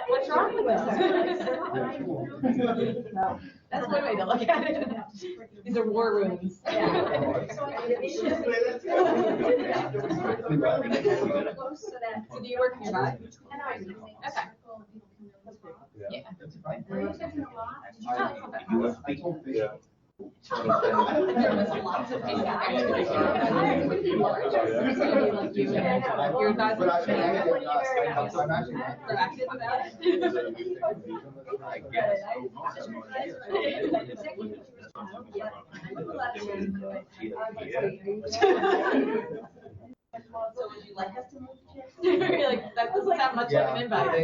What's wrong with this? That's one way to look at it. These are war rooms. So do you work nearby? Okay. Yeah. Your advisor proactive about it. So would you like us to move to Jass? Like, that doesn't sound much like an invite.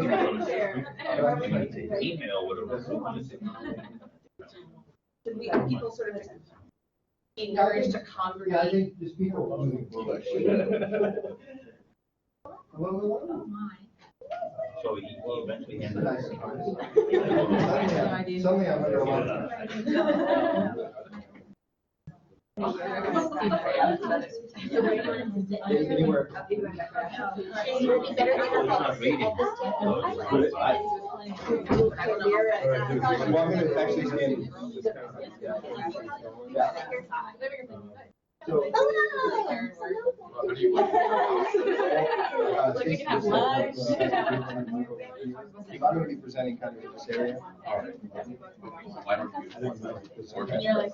Email would have. Should we have people sort of encouraged to congregate? Yeah, I think just people moving forward. So he eventually It's a ended up. nice surprise. Suddenly I'm under a lot of anywhere. Well, I'm gonna actually stand. So, Like we can have lunch. I'm going to be presenting kind of in this area. And you're like,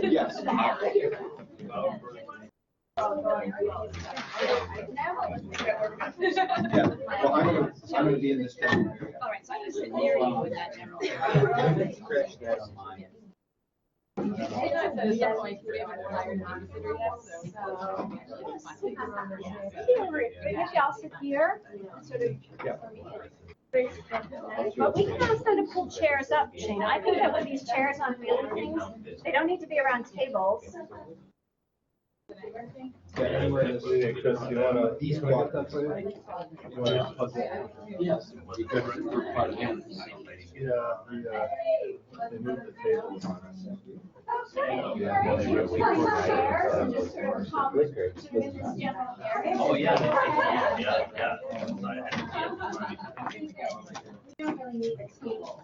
Yes. Yeah. Well, I'm going to be in this area. all right, so I'm just near you with that general. If y'all sit here, sort of. But we can ask them to pull chairs up, Shane. I think that with these chairs on wheelie things, they don't need to be around tables. Yeah, anywhere in this area. Chris, you wanna, These you wanna get that for you? You wanna puzzle? Yes. Because it's part of it. Yeah, they moved the tables on us. Oh, yeah. You don't really need a table.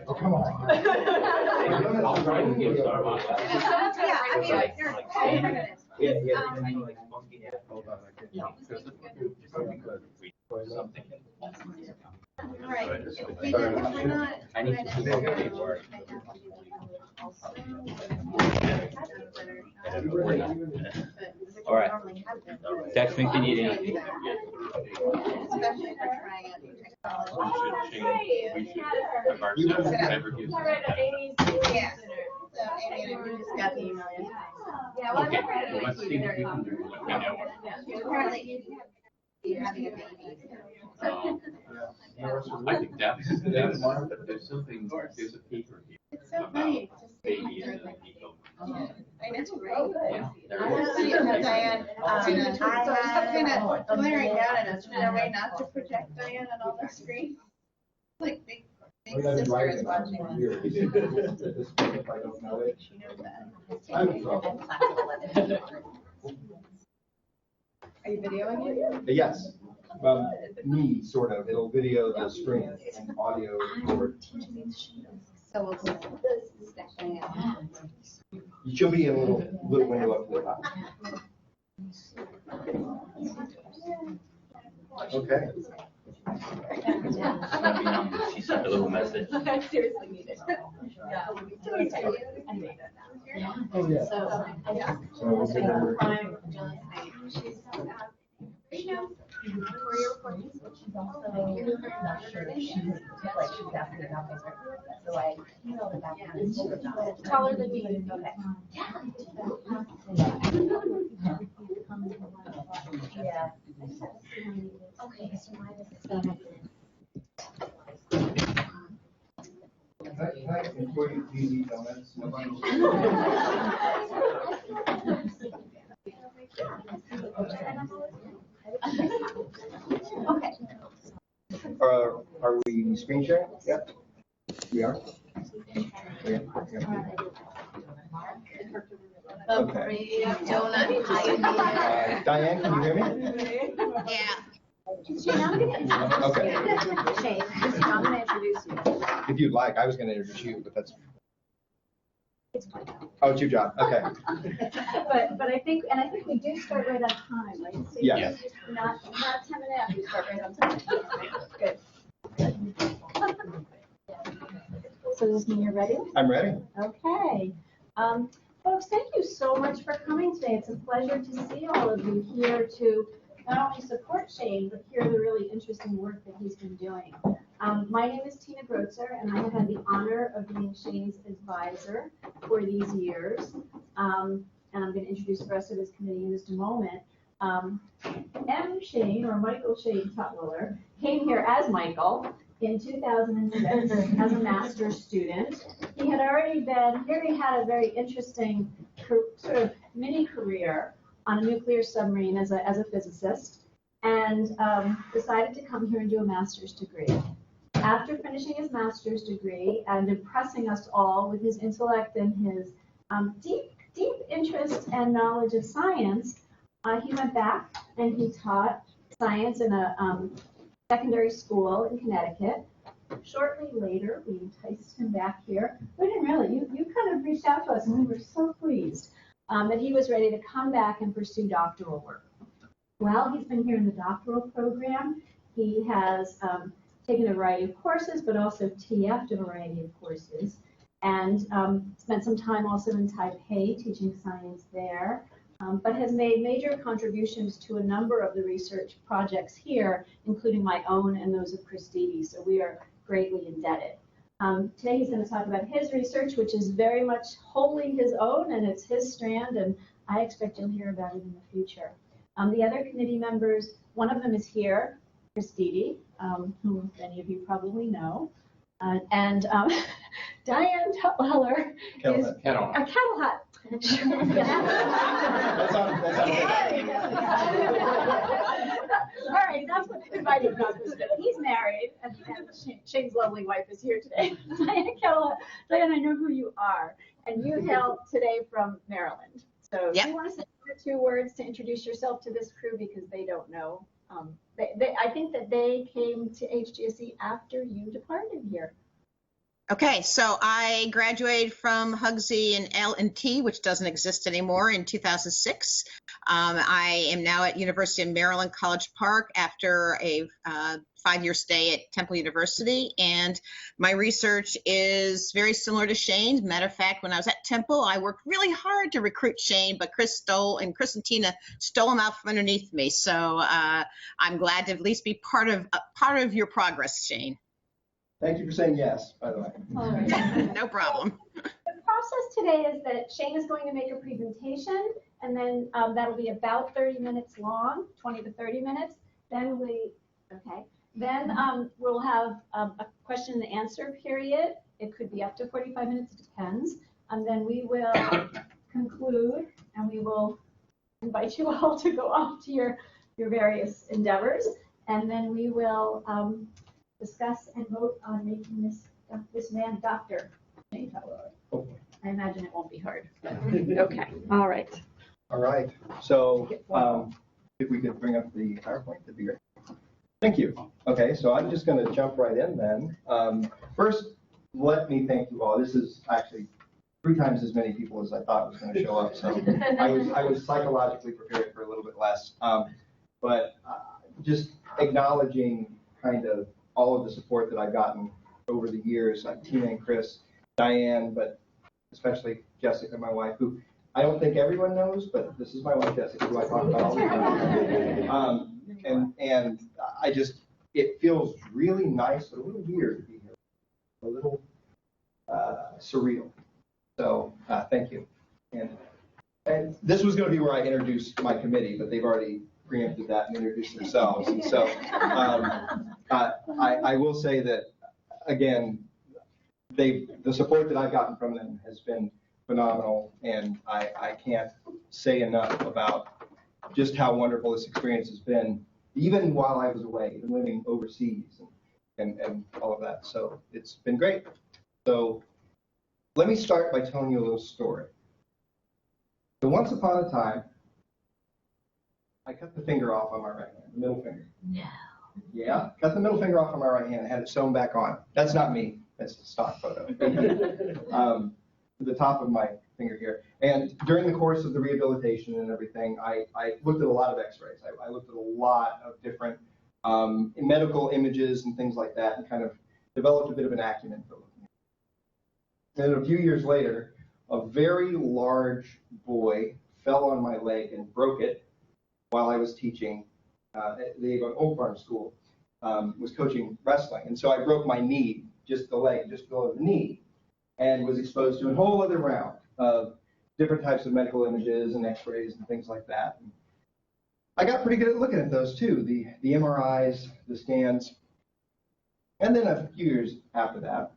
Oh, come on. I'll try to get started. I need to keep up with work. All right. Text me if you need anything. Especially if we're trying out new technology. Yeah. So Amy and we just got the email. Yeah, well, Okay, well, let's see what we can do. Let me know. apparently you're having a baby. I think that's but there's something, there's a paper here. It's so funny to see. Baby and then people. I know, it's great. Yeah. I was funny about Diane, so I was kind of glaring down at us, no way not to project Diane on all the screen. Like big sister is watching us. If I don't know it. She knows that. I'm in trouble. Are you videoing it? Yes. Me, sort of. It'll video the screen and audio record. So we'll just stick Diane. She'll be in a little window up to the top. Okay. She sent a little message. I seriously need it. Yeah. I made it. Oh, yeah. So, yeah. So we'll get her. She's also not sure if she's asking about this. So I emailed her back. Taller than me. Okay. Yeah. Okay, so mine is I enjoy Dede donuts? Okay. Are we screen sharing? Yep. We are? Okay. Diane, can you hear me? Yeah. Shane, I'm going to introduce Okay. you. Shane, I'm going to introduce you. If you'd like, I was going to introduce you, but that's, It's my job. oh, it's your job. Okay. But I think we do start right on time, right? So Yeah. Not 10 minutes after you start right on time. Good. So does this mean you're ready? I'm ready. Okay. Folks, thank you so much for coming today. It's a pleasure to see all of you here to not only support Shane, but hear the really interesting work that he's been doing. My name is Tina Grotzer, and I have had the honor of being Shane's advisor for these years. And I'm going to introduce the rest of his committee in just a moment. Shane, or Michael Shane Tutwiler, came here as Michael in 2006 as a master's student. He had already had a very interesting sort of mini career on a nuclear submarine as a physicist, and decided to come here and do a master's degree. After finishing his master's degree and impressing us all with his intellect and his deep interest and knowledge of science, he went back and he taught science in a secondary school in Connecticut. Shortly later, we enticed him back here. We didn't really, you kind of reached out to us and we were so pleased that he was ready to come back and pursue doctoral work. Well, he's been here in the doctoral program. He has taken a variety of courses, but also TF'd a variety of courses, and spent some time also in Taipei teaching science there, but has made major contributions to a number of the research projects here, including my own and those of Chris Dede, so we are greatly indebted. Today he's going to talk about his research, which is very much wholly his own, and it's his strand, and I expect you'll hear about it in the future. The other committee members, one of them is here, Chris Dede, whom many of you probably know, and Diane Tutwiler is Ketelhut. That's on. All right, that's what they invited us. He's married, and Shane's lovely wife is here today. Diane Ketelhut. Diane, I know who you are, and you hail today from Maryland. So do you want to say 2 words to introduce yourself to this crew, because they don't know? I think that they came to HGSE after you departed here. Okay, so I graduated from Hugsy and L&T, which doesn't exist anymore, in 2006. I am now at University of Maryland, College Park, after a 5-year stay at Temple University, and my research is very similar to Shane's. Matter of fact, when I was at Temple, I worked really hard to recruit Shane, but Chris and Tina stole him out from underneath me. So I'm glad to at least be part of your progress, Shane. Thank you for saying yes, by the way. All right. No problem. The process today is that Shane is going to make a presentation, and then that'll be about 30 minutes long, 20 to 30 minutes. Then we'll have a question and answer period. It could be up to 45 minutes, it depends. And then we will conclude, and we will invite you all to go off to your various endeavors. And then we will discuss and vote on making this man Dr. Shane Tutwiler. I imagine it won't be hard. Okay. All right. All right. So if we could bring up the PowerPoint, that'd be great. Thank you. Okay, so I'm just going to jump right in then. First, let me thank you all. This is actually 3 times as many people as I thought was going to show up. So I was psychologically prepared for a little bit less. But just acknowledging kind of all of the support that I've gotten over the years, Tina and Chris, Diane, but especially Jessica, my wife, who I don't think everyone knows, but this is my wife, Jessica, who I talk about all the time. And I just, it feels really nice, but a little weird to be here, a little surreal. So thank you. And this was going to be where I introduced my committee, but they've already preempted that and introduced themselves. And so I will say that, again, the support that I've gotten from them has been phenomenal, and I can't say enough about just how wonderful this experience has been, even while I was away, even living overseas and all of that. So it's been great. So let me start by telling you a little story. So once upon a time, I cut the finger off on my right hand, the middle finger. No. Yeah, cut the middle finger off on my right hand and had it sewn back on. That's not me. That's the stock photo. The top of my finger here. And during the course of the rehabilitation and everything, I looked at a lot of x-rays. I looked at a lot of different medical images and things like that, and kind of developed a bit of an acumen for looking at it. And a few years later, a very large boy fell on my leg and broke it while I was teaching at the Old Farm School, was coaching wrestling. And so I broke my knee, just the leg, just below the knee, and was exposed to a whole other round of different types of medical images and x-rays and things like that. And I got pretty good at looking at those too, the MRIs, the scans. And then a few years after that,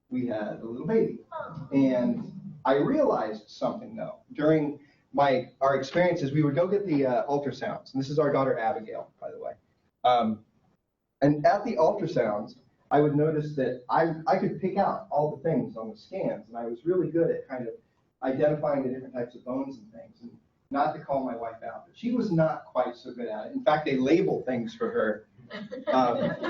we had a little baby. And I realized something though. During our experiences, we would go get the ultrasounds. And this is our daughter Abigail, by the way. And at the ultrasounds, I would notice that I could pick out all the things on the scans, and I was really good at kind of identifying the different types of bones and things, and not to call my wife out, but she was not quite so good at it. In fact, they label things for her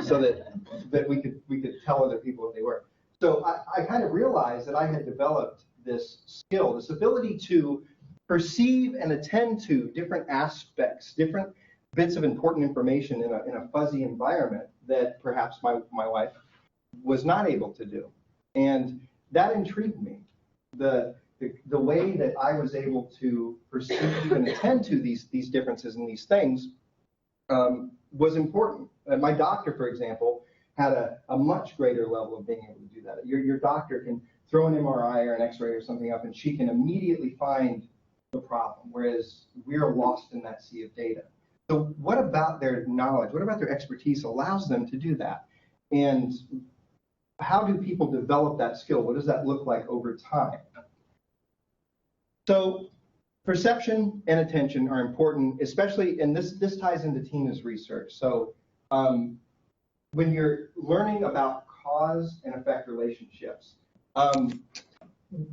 so that we could tell other people what they were. So I kind of realized that I had developed this skill, this ability to perceive and attend to different aspects, different bits of important information in a fuzzy environment that perhaps my wife was not able to do. And that intrigued me. The way that I was able to perceive and attend to these differences and these things was important. And my doctor, for example, had a much greater level of being able to do that. Your doctor can throw an MRI or an X-ray or something up, and she can immediately find the problem, whereas we're lost in that sea of data. So what about their knowledge, what about their expertise allows them to do that? And how do people develop that skill? What does that look like over time? So perception and attention are important, especially, and this ties into Tina's research. So when you're learning about cause and effect relationships,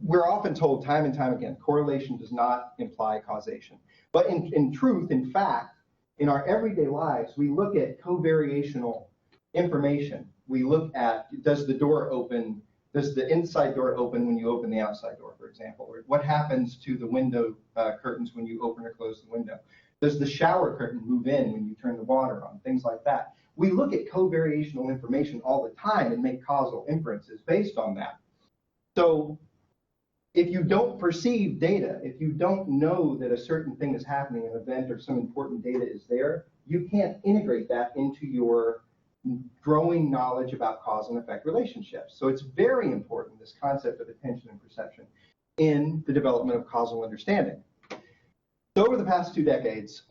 we're often told time and time again, correlation does not imply causation. But in truth, in fact, in our everyday lives, we look at covariational information. We look at, does the door open, does the inside door open when you open the outside door, for example? Or what happens to the window curtains when you open or close the window? Does the shower curtain move in when you turn the water on? Things like that. We look at covariational information all the time and make causal inferences based on that. So if you don't perceive data, if you don't know that a certain thing is happening, an event or some important data is there, you can't integrate that into your growing knowledge about cause and effect relationships. So it's very important, this concept of attention and perception, in the development of causal understanding. So over the past 2 decades,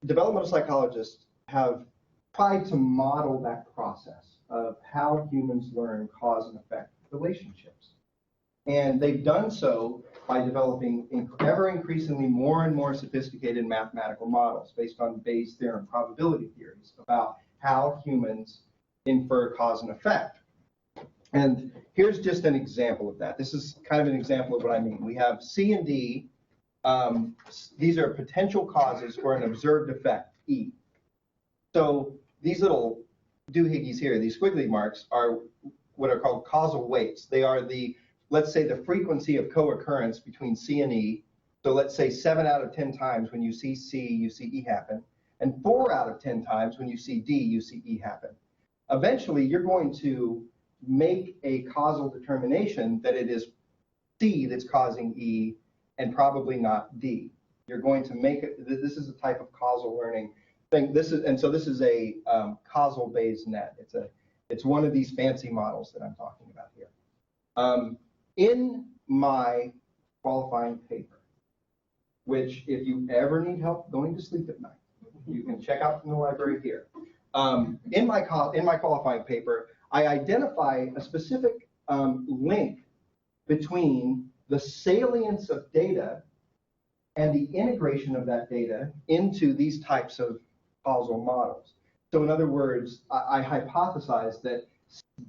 developmental psychologists have tried to model that process of how humans learn cause and effect relationships. And they've done so by developing ever increasingly more and more sophisticated mathematical models based on Bayes' theorem probability theories about how humans infer cause and effect. And here's just an example of that. This is kind of an example of what I mean. We have C and D. These are potential causes for an observed effect, E. So these little doohickeys here, these squiggly marks, are what are called causal weights. They are let's say, the frequency of co-occurrence between C and E. So let's say 7 out of 10 times when you see C, you see E happen. And 4 out of 10 times when you see D, you see E happen. Eventually, you're going to make a causal determination that it is C that's causing E and probably not D. You're going to make it, this is a type of causal learning thing. This is a causal Bayes net. It's one of these fancy models that I'm talking about here. In my qualifying paper, which if you ever need help going to sleep at night, you can check out from the library here. In my qualifying paper, I identify a specific link between the salience of data and the integration of that data into these types of causal models. So in other words, I hypothesize that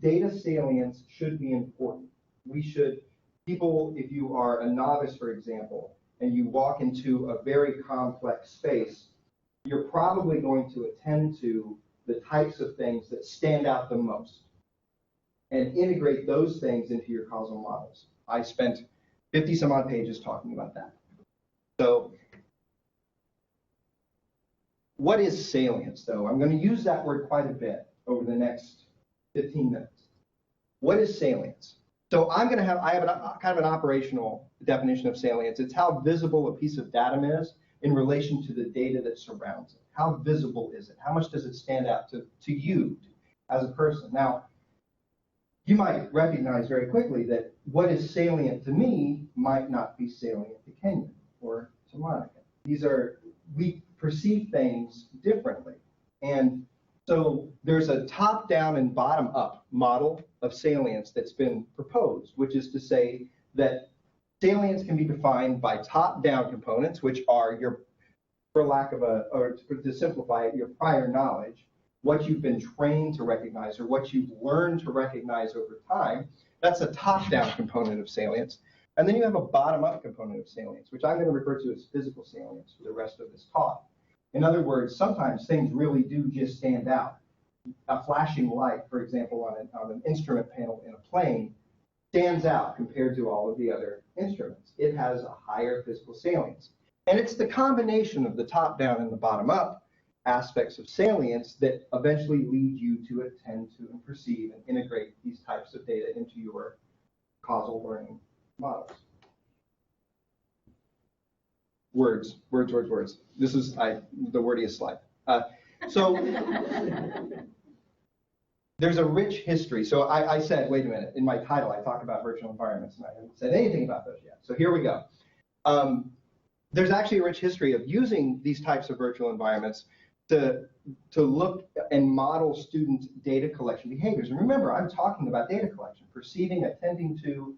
data salience should be important. People, if you are a novice, for example, and you walk into a very complex space, you're probably going to attend to the types of things that stand out the most and integrate those things into your causal models. I spent 50 some odd pages talking about that. So what is salience, though? I'm going to use that word quite a bit over the next 15 minutes. What is salience? So I have kind of an operational definition of salience. It's how visible a piece of data is in relation to the data that surrounds it. How visible is it? How much does it stand out to you as a person? Now, you might recognize very quickly that what is salient to me might not be salient to Kenyon or to Monica. We perceive things differently. And so there's a top-down and bottom-up model of salience that's been proposed, which is to say that salience can be defined by top-down components, which are your, for lack of or to simplify it, your prior knowledge, what you've been trained to recognize or what you've learned to recognize over time. That's a top-down component of salience. And then you have a bottom-up component of salience, which I'm going to refer to as physical salience for the rest of this talk. In other words, sometimes things really do just stand out. A flashing light, for example, on an instrument panel in a plane, stands out compared to all of the other instruments. It has a higher physical salience. And it's the combination of the top-down and the bottom-up aspects of salience that eventually lead you to attend to and perceive and integrate these types of data into your causal learning models. Words. This is the wordiest slide. So there's a rich history. So I said, wait a minute, in my title, I talk about virtual environments, and I haven't said anything about those yet. So here we go. There's actually a rich history of using these types of virtual environments to look and model student data collection behaviors. And remember, I'm talking about data collection, perceiving, attending to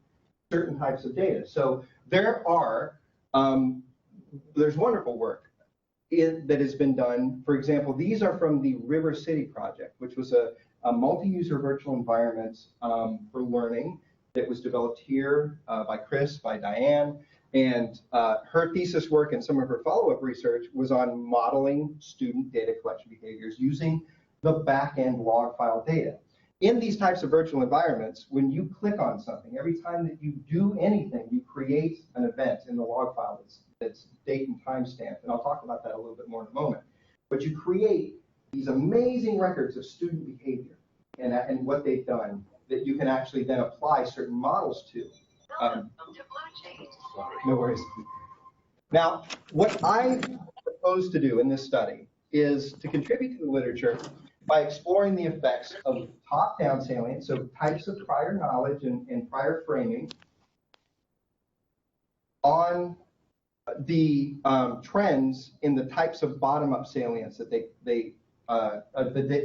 certain types of data. So there's wonderful work that has been done. For example, these are from the River City project, which was a multi-user virtual environment for learning that was developed here by Chris, by Diane. And her thesis work and some of her follow-up research was on modeling student data collection behaviors using the back-end log file data. In these types of virtual environments, when you click on something, every time that you do anything, you create an event in the log file that's date and time stamped. And I'll talk about that a little bit more in a moment. But you create these amazing records of student behavior and what they've done that you can actually then apply certain models to. No worries. Now, what I propose to do in this study is to contribute to the literature by exploring the effects of top-down salience, so types of prior knowledge and prior framing, on the trends in the types of bottom-up salience that the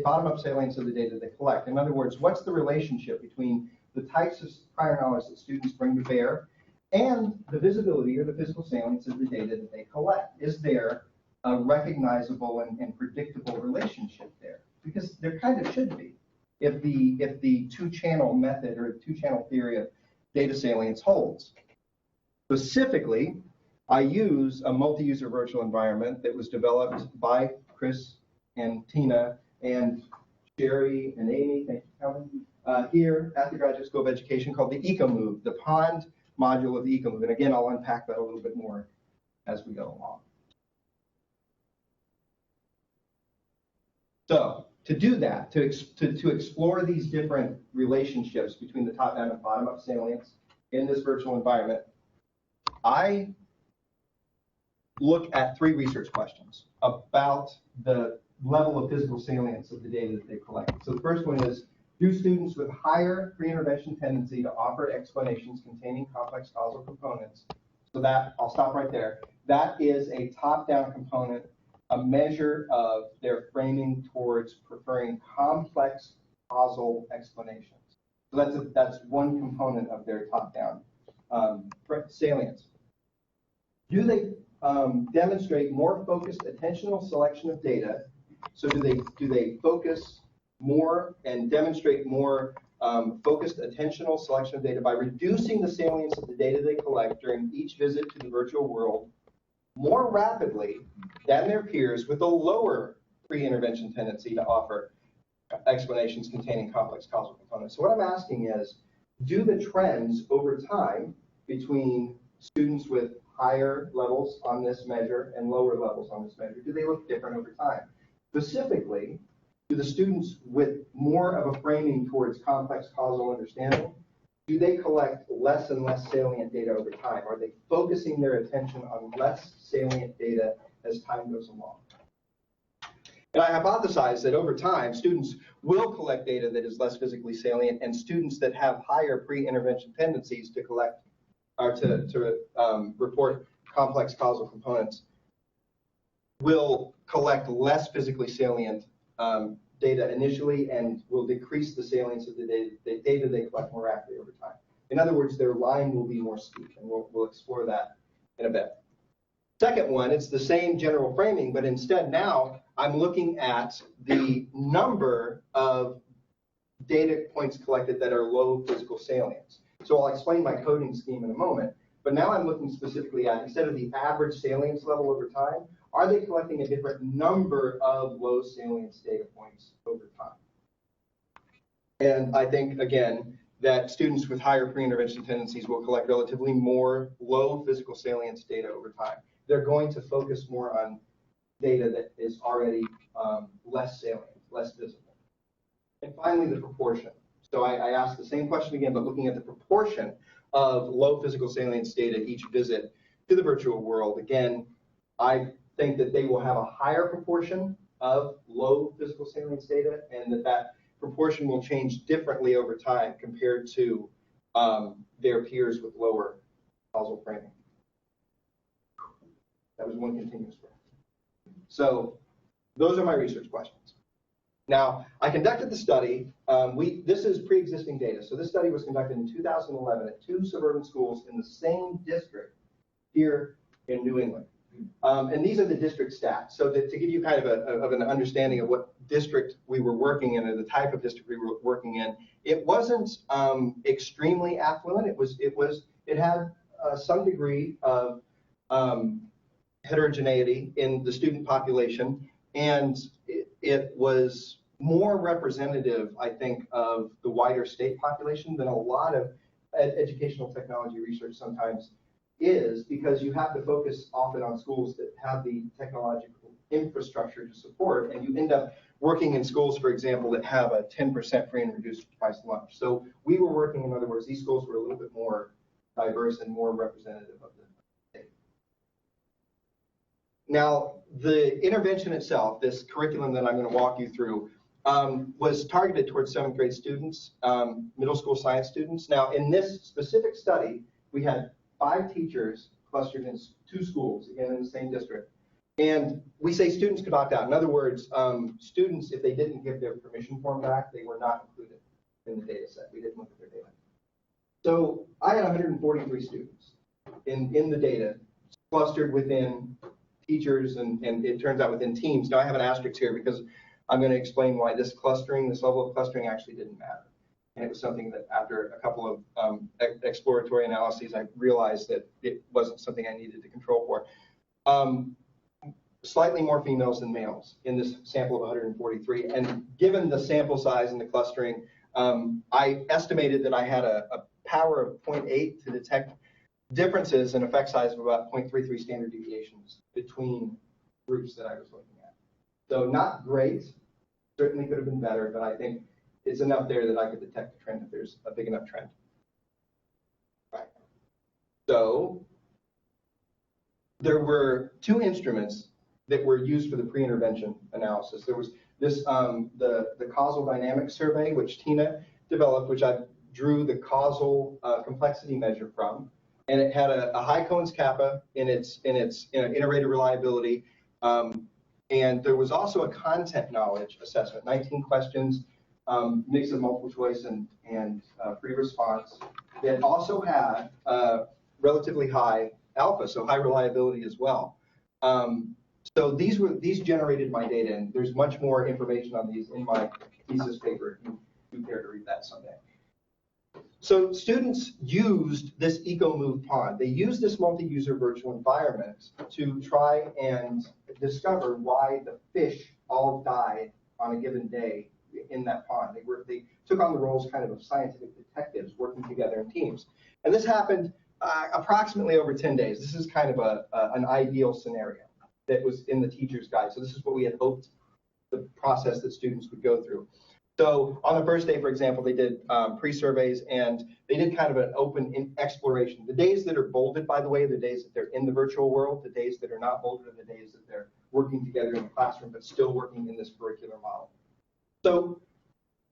bottom-up salience of the data they collect. In other words, what's the relationship between the types of prior knowledge that students bring to bear and the visibility or the physical salience of the data that they collect? Is there a recognizable and predictable relationship there? Because there kind of should be, if the two-channel method or two-channel theory of data salience holds. Specifically, I use a multi-user virtual environment that was developed by Chris and Tina and Sherry and Amy, thank you, Helen, here at the Graduate School of Education, called the EcoMove, the pond module of the EcoMove. And again, I'll unpack that a little bit more as we go along. So to do that, to explore these different relationships between the top-down and bottom-up salience in this virtual environment, I look at 3 research questions about the level of physical salience of the data that they collect. So the first one is, do students with higher pre-intervention tendency to offer explanations containing complex causal components? So that, I'll stop right there. That is a top-down component, a measure of their framing towards preferring complex causal explanations. So that's one component of their top-down salience. Do they demonstrate more focused attentional selection of data? So do they focus more and demonstrate more focused attentional selection of data by reducing the salience of the data they collect during each visit to the virtual world more rapidly than their peers with a lower pre-intervention tendency to offer explanations containing complex causal components? So what I'm asking is, do the trends over time between students with higher levels on this measure and lower levels on this measure, do they look different over time? Specifically, do the students with more of a framing towards complex causal understanding, do they collect less and less salient data over time? Are they focusing their attention on less salient data as time goes along? And I hypothesize that over time, students will collect data that is less physically salient, and students that have higher pre-intervention tendencies to collect or to report complex causal components will collect less physically salient data initially and will decrease the salience of the data they collect more rapidly over time. In other words, their line will be more steep, and we'll explore that in a bit. Second one, it's the same general framing, but instead now I'm looking at the number of data points collected that are low physical salience. So I'll explain my coding scheme in a moment, but now I'm looking specifically at, instead of the average salience level over time, are they collecting a different number of low salience data points over time? And I think, again, that students with higher pre-intervention tendencies will collect relatively more low physical salience data over time. They're going to focus more on data that is already less salient, less visible. And finally, the proportion. So I asked the same question again, but looking at the proportion of low physical salience data each visit to the virtual world. Again, I think that they will have a higher proportion of low physical salience data, and that proportion will change differently over time compared to their peers with lower causal framing. That was one continuous graph. So those are my research questions. Now, I conducted the study. This is pre-existing data. So this study was conducted in 2011 at 2 suburban schools in the same district here in New England. And these are the district stats. So to give you kind of an understanding of what district we were working in, or the type of district we were working in, it wasn't extremely affluent. It had some degree of heterogeneity in the student population, and it was more representative, I think, of the wider state population than a lot of educational technology research sometimes is, because you have to focus often on schools that have the technological infrastructure to support, and you end up working in schools, for example, that have a 10% free and reduced price lunch. So we were working, in other words, these schools were a little bit more diverse and more representative of the state. Now, the intervention itself, this curriculum that I'm going to walk you through, was targeted towards 7th grade students, middle school science students. Now, in this specific study, we had 5 teachers clustered in 2 schools, again in the same district. And we say students could opt out. In other words, students, if they didn't give their permission form back, they were not included in the data set. We didn't look at their data. So I had 143 students in the data clustered within teachers, and it turns out within teams. Now I have an asterisk here because I'm going to explain why this level of clustering actually didn't matter. And it was something that after a couple of exploratory analyses, I realized that it wasn't something I needed to control for. Slightly more females than males in this sample of 143. And given the sample size and the clustering, I estimated that I had a power of 0.8 to detect differences in effect size of about 0.33 standard deviations between groups that I was looking at. So not great, certainly could have been better, but I think it's enough there that I could detect a trend if there's a big enough trend. Right. So there were 2 instruments that were used for the pre-intervention analysis. There was this, the causal dynamics survey, which Tina developed, which I drew the causal complexity measure from. And it had a high Cohen's kappa in its iterated reliability. And there was also a content knowledge assessment, 19 questions mix of multiple choice and free response that also had relatively high alpha, so high reliability as well. So these generated my data, and there's much more information on these in my thesis paper if you care to read that someday. So students used this EcoMove pond. They used this multi-user virtual environment to try and discover why the fish all died on a given day in that pond. They took on the roles kind of scientific detectives working together in teams. And this happened approximately over 10 days. This is kind of an ideal scenario that was in the teacher's guide. So this is what we had hoped the process that students would go through. So on the first day, for example, they did pre-surveys, and they did kind of an open exploration. The days that are bolded, by the way, are the days that they're in the virtual world. The days that are not bolded are the days that they're working together in the classroom, but still working in this curricular model. So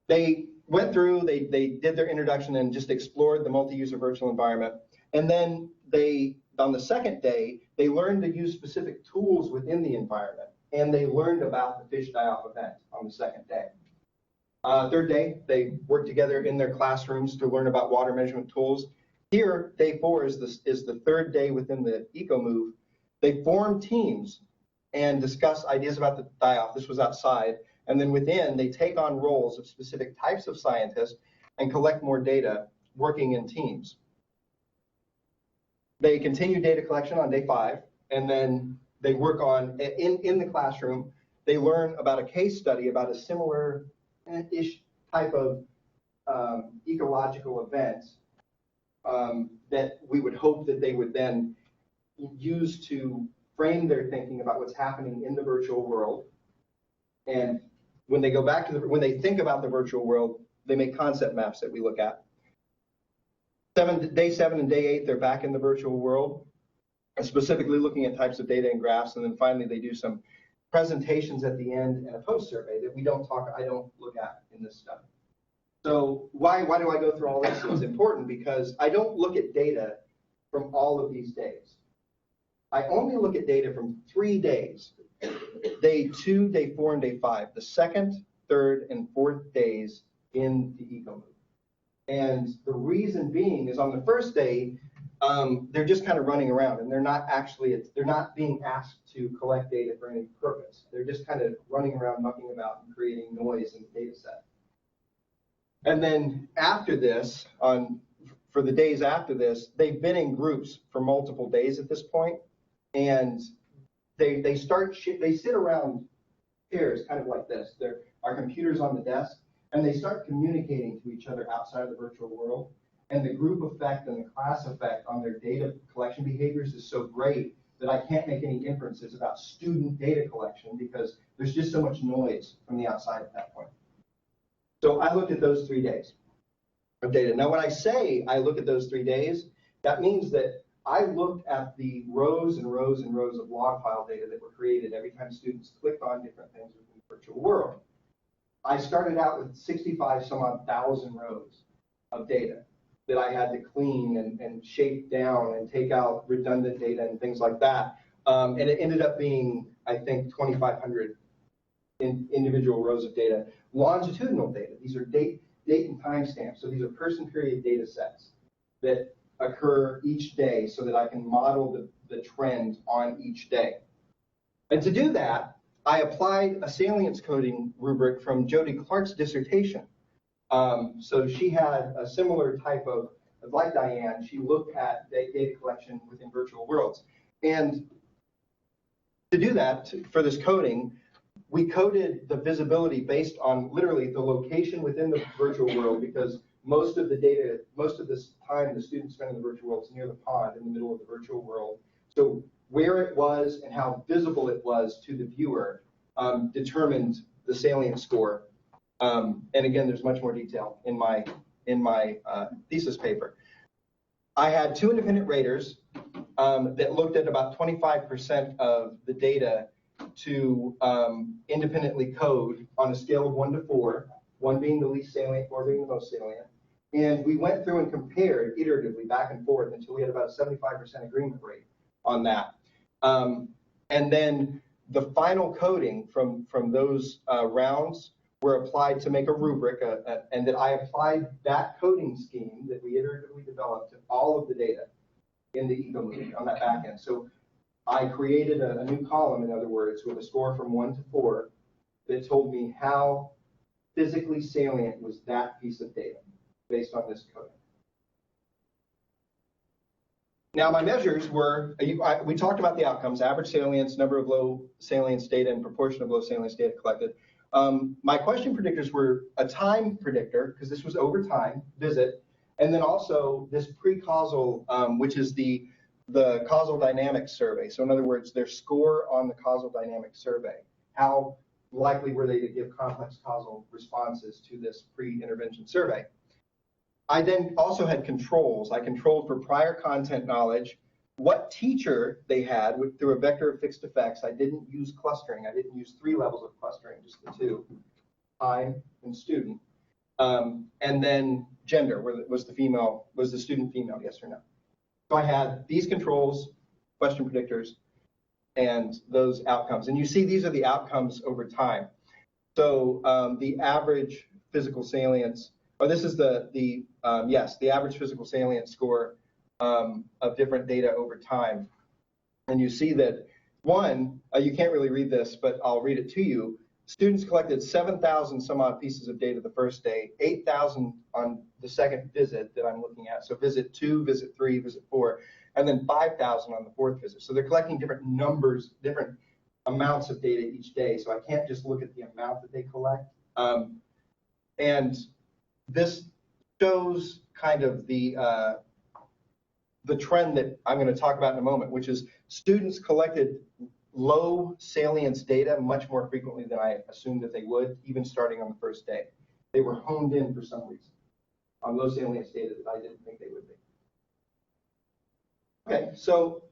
they went through, they did their introduction and just explored the multi-user virtual environment. And then on the second day, they learned to use specific tools within the environment, and they learned about the fish die-off event on the second day. Third day, they worked together in their classrooms to learn about water measurement tools. Here, day 4 is the third day within the EcoMove. They formed teams and discuss ideas about the die-off. This was outside. And then within, they take on roles of specific types of scientists and collect more data working in teams. They continue data collection on day 5, and then they work on, in the classroom, they learn about a case study about a similar-ish type of ecological event that we would hope that they would then use to frame their thinking about what's happening in the virtual world. And when they go back to when they think about the virtual world, they make concept maps that we look at. Day 7 and day 8, they're back in the virtual world, specifically looking at types of data and graphs. And then finally, they do some presentations at the end and a post survey that I don't look at in this study. So why do I go through all this? It's important because I don't look at data from all of these days. I only look at data from 3 days. Day 2, day 4, and day 5, the second, third, and fourth days in the EcoMove. And the reason being is on the first day, they're just kind of running around, and they're not being asked to collect data for any purpose. They're just kind of running around, mucking about, and creating noise in the data set. And then after this, for the days after this, they've been in groups for multiple days at this point, and they sit around chairs kind of like this. There are computers on the desk, and they start communicating to each other outside of the virtual world. And the group effect and the class effect on their data collection behaviors is so great that I can't make any inferences about student data collection because there's just so much noise from the outside at that point. So I looked at those 3 days of data. Now, when I say I look at those 3 days, that means that I looked at the rows and rows and rows of log file data that were created every time students clicked on different things within the virtual world. I started out with 65 some odd thousand rows of data that I had to clean and shape down and take out redundant data and things like that. And it ended up being, I think, 2,500 individual rows of data. Longitudinal data, these are date and time stamps. So these are person period data sets that occur each day so that I can model the trend on each day. And to do that, I applied a salience coding rubric from Jody Clark's dissertation. So she had a similar type of, like Diane, she looked at data collection within virtual worlds. And to do that, for this coding, we coded the visibility based on literally the location within the virtual world because most of this time the students spend in the virtual world is near the pond in the middle of the virtual world. So where it was and how visible it was to the viewer determined the salient score. And again, there's much more detail in my thesis paper. I had 2 independent raters that looked at about 25% of the data to independently code on a scale of 1 to 4, 1 being the least salient, 4 being the most salient. And we went through and compared iteratively back and forth until we had about a 75% agreement rate on that. And then the final coding from those rounds were applied to make a rubric, and that I applied that coding scheme that we iteratively developed to all of the data in the eco-movie on that back end. So I created a new column, in other words, with a score from 1 to 4 that told me how physically salient was that piece of data based on this coding. Now, my measures were, we talked about the outcomes, average salience, number of low salience data, and proportion of low salience data collected. My question predictors were a time predictor, because this was over time, visit, and then also this pre-causal, which is the causal dynamics survey. So in other words, their score on the causal dynamics survey. How likely were they to give complex causal responses to this pre-intervention survey? I then also had controls. I controlled for prior content knowledge, what teacher they had through a vector of fixed effects. I didn't use clustering. I didn't use 3 levels of clustering, just the 2, time and student. And then gender, was the student female, yes or no? So I had these controls, question predictors, and those outcomes. And you see these are the outcomes over time. So the average physical salience, this is the average physical salience score of different data over time. And you see that, one, you can't really read this, but I'll read it to you. Students collected 7,000 some odd pieces of data the first day, 8,000 on the second visit that I'm looking at. So visit 2, visit 3, visit 4, and then 5,000 on the 4th visit. So they're collecting different numbers, different amounts of data each day. So I can't just look at the amount that they collect. And this shows kind of the trend that I'm going to talk about in a moment, which is students collected low salience data much more frequently than I assumed that they would, even starting on the first day. They were honed in for some reason on low salience data that I didn't think they would be. Okay, so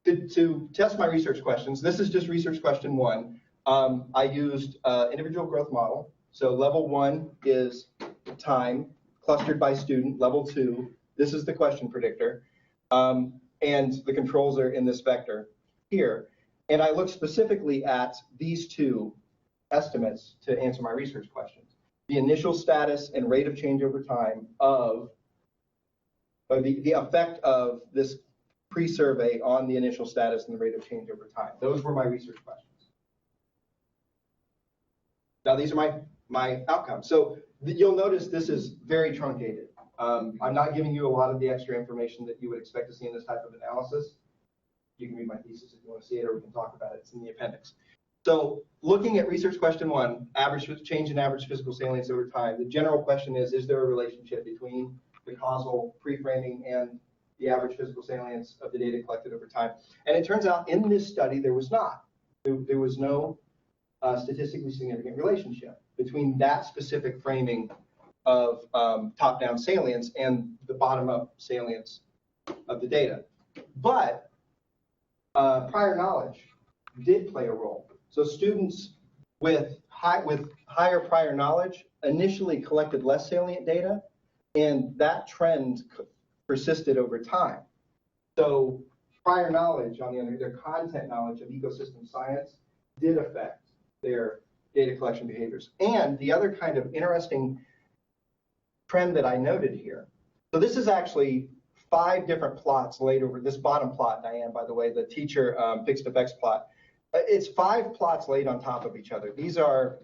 to test my research questions, this is just research question 1. I used individual growth model. So level 1 is time, clustered by student. Level 2, this is the question predictor. And the controls are in this vector here. And I looked specifically at these 2 estimates to answer my research questions. The initial status and rate of change over time of the effect of this pre-survey on the initial status and the rate of change over time. Those were my research questions. Now these are my outcomes. So you'll notice this is very truncated. I'm not giving you a lot of the extra information that you would expect to see in this type of analysis. You can read my thesis if you want to see it, or we can talk about it. It's in the appendix. So looking at research question 1, average change in average physical salience over time, the general question is there a relationship between the causal pre-framing and the average physical salience of the data collected over time? And it turns out in this study there was not. There was no statistically significant relationship between that specific framing of top-down salience and the bottom-up salience of the data. But prior knowledge did play a role. So students with higher prior knowledge initially collected less salient data, and that trend persisted over time. So prior knowledge, on the other hand, their content knowledge of ecosystem science did affect their data collection behaviors. And the other kind of interesting trend that I noted here, so this is actually 5 different plots laid over this bottom plot, Diane, by the way, the teacher fixed effects plot. It's 5 plots laid on top of each other. These are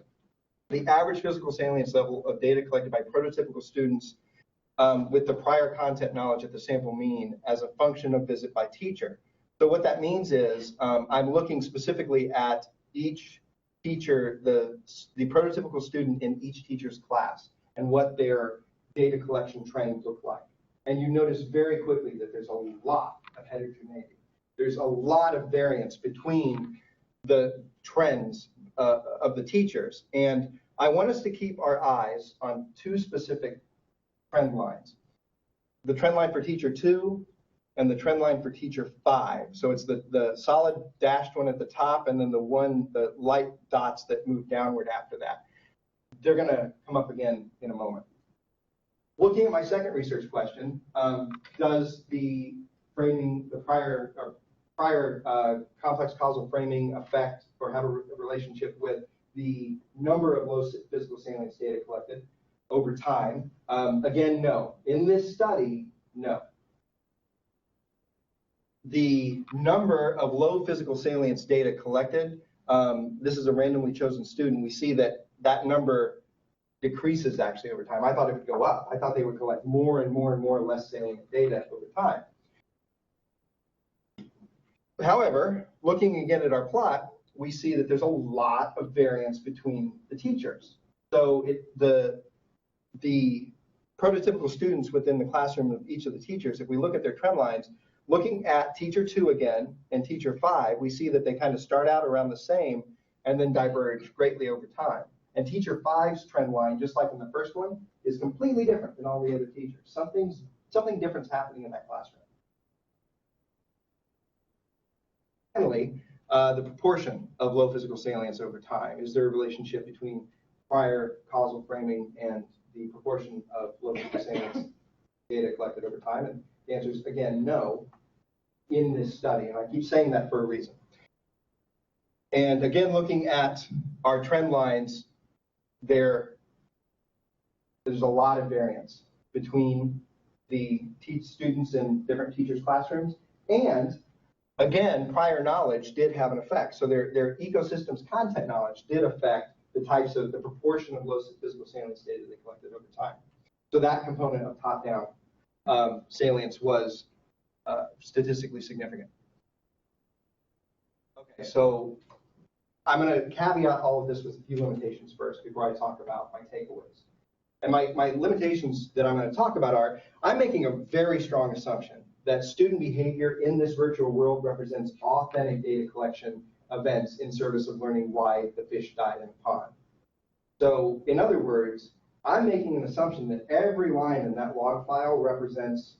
the average physical salience level of data collected by prototypical students with the prior content knowledge at the sample mean as a function of visit by teacher. So what that means is I'm looking specifically at each teacher, the prototypical student in each teacher's class, and what their data collection trends look like. And you notice very quickly that there's a lot of heterogeneity. There's a lot of variance between the trends of the teachers. And I want us to keep our eyes on 2 specific trend lines. The trend line for teacher 2 and the trend line for teacher 5. So it's the solid dashed one at the top, and then the light dots that move downward after that. They're going to come up again in a moment. Looking at my second research question, does the framing, the prior complex causal framing affect or have a relationship with the number of low physical salience data collected over time? Again, no. In this study, no. The number of low physical salience data collected, this is a randomly chosen student. We see that that number decreases actually over time. I thought it would go up. I thought they would collect more and more and more less salient data over time. However, looking again at our plot, we see that there's a lot of variance between the teachers. So the prototypical students within the classroom of each of the teachers, if we look at their trend lines, looking at teacher 2 again and teacher 5, we see that they kind of start out around the same and then diverge greatly over time. And teacher 5's trend line, just like in the first one, is completely different than all the other teachers. Something different's happening in that classroom. Finally, the proportion of low physical salience over time. Is there a relationship between prior causal framing and the proportion of low physical salience data collected over time? And the answer is, again, no in this study. And I keep saying that for a reason. And again, looking at our trend lines, there's a lot of variance between the students in different teachers' classrooms. And again, prior knowledge did have an effect. So their ecosystems content knowledge did affect the proportion of low physical salience data they collected over time. So that component of top-down salience was statistically significant. Okay, so I'm going to caveat all of this with a few limitations first before I talk about my takeaways. And my limitations that I'm going to talk about are, I'm making a very strong assumption that student behavior in this virtual world represents authentic data collection events in service of learning why the fish died in the pond. So in other words, I'm making an assumption that every line in that log file represents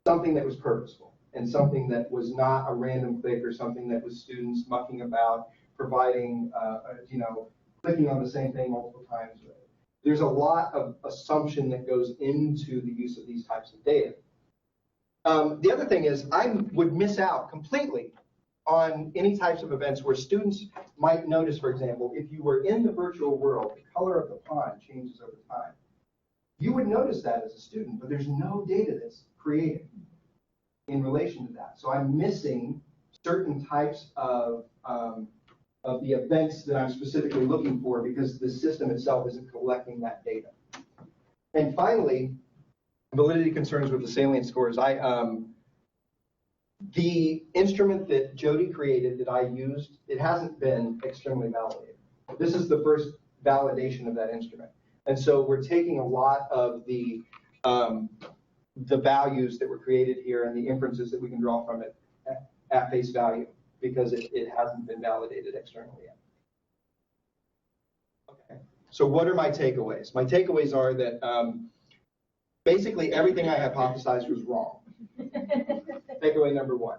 something that was purposeful and something that was not a random click or something that was students mucking about, providing, clicking on the same thing multiple times. There's a lot of assumption that goes into the use of these types of data. The other thing is I would miss out completely on any types of events where students might notice, for example, if you were in the virtual world, the color of the pond changes over time. You would notice that as a student, but there's no data that's created in relation to that. So I'm missing certain types of the events that I'm specifically looking for because the system itself isn't collecting that data. And finally, validity concerns with the salient scores. The instrument that Jody created that I used, it hasn't been externally validated. This is the first validation of that instrument. And so we're taking a lot of the values that were created here and the inferences that we can draw from it at face value because it hasn't been validated externally yet. Okay, so what are my takeaways? My takeaways are that basically everything I hypothesized was wrong. Takeaway number 1.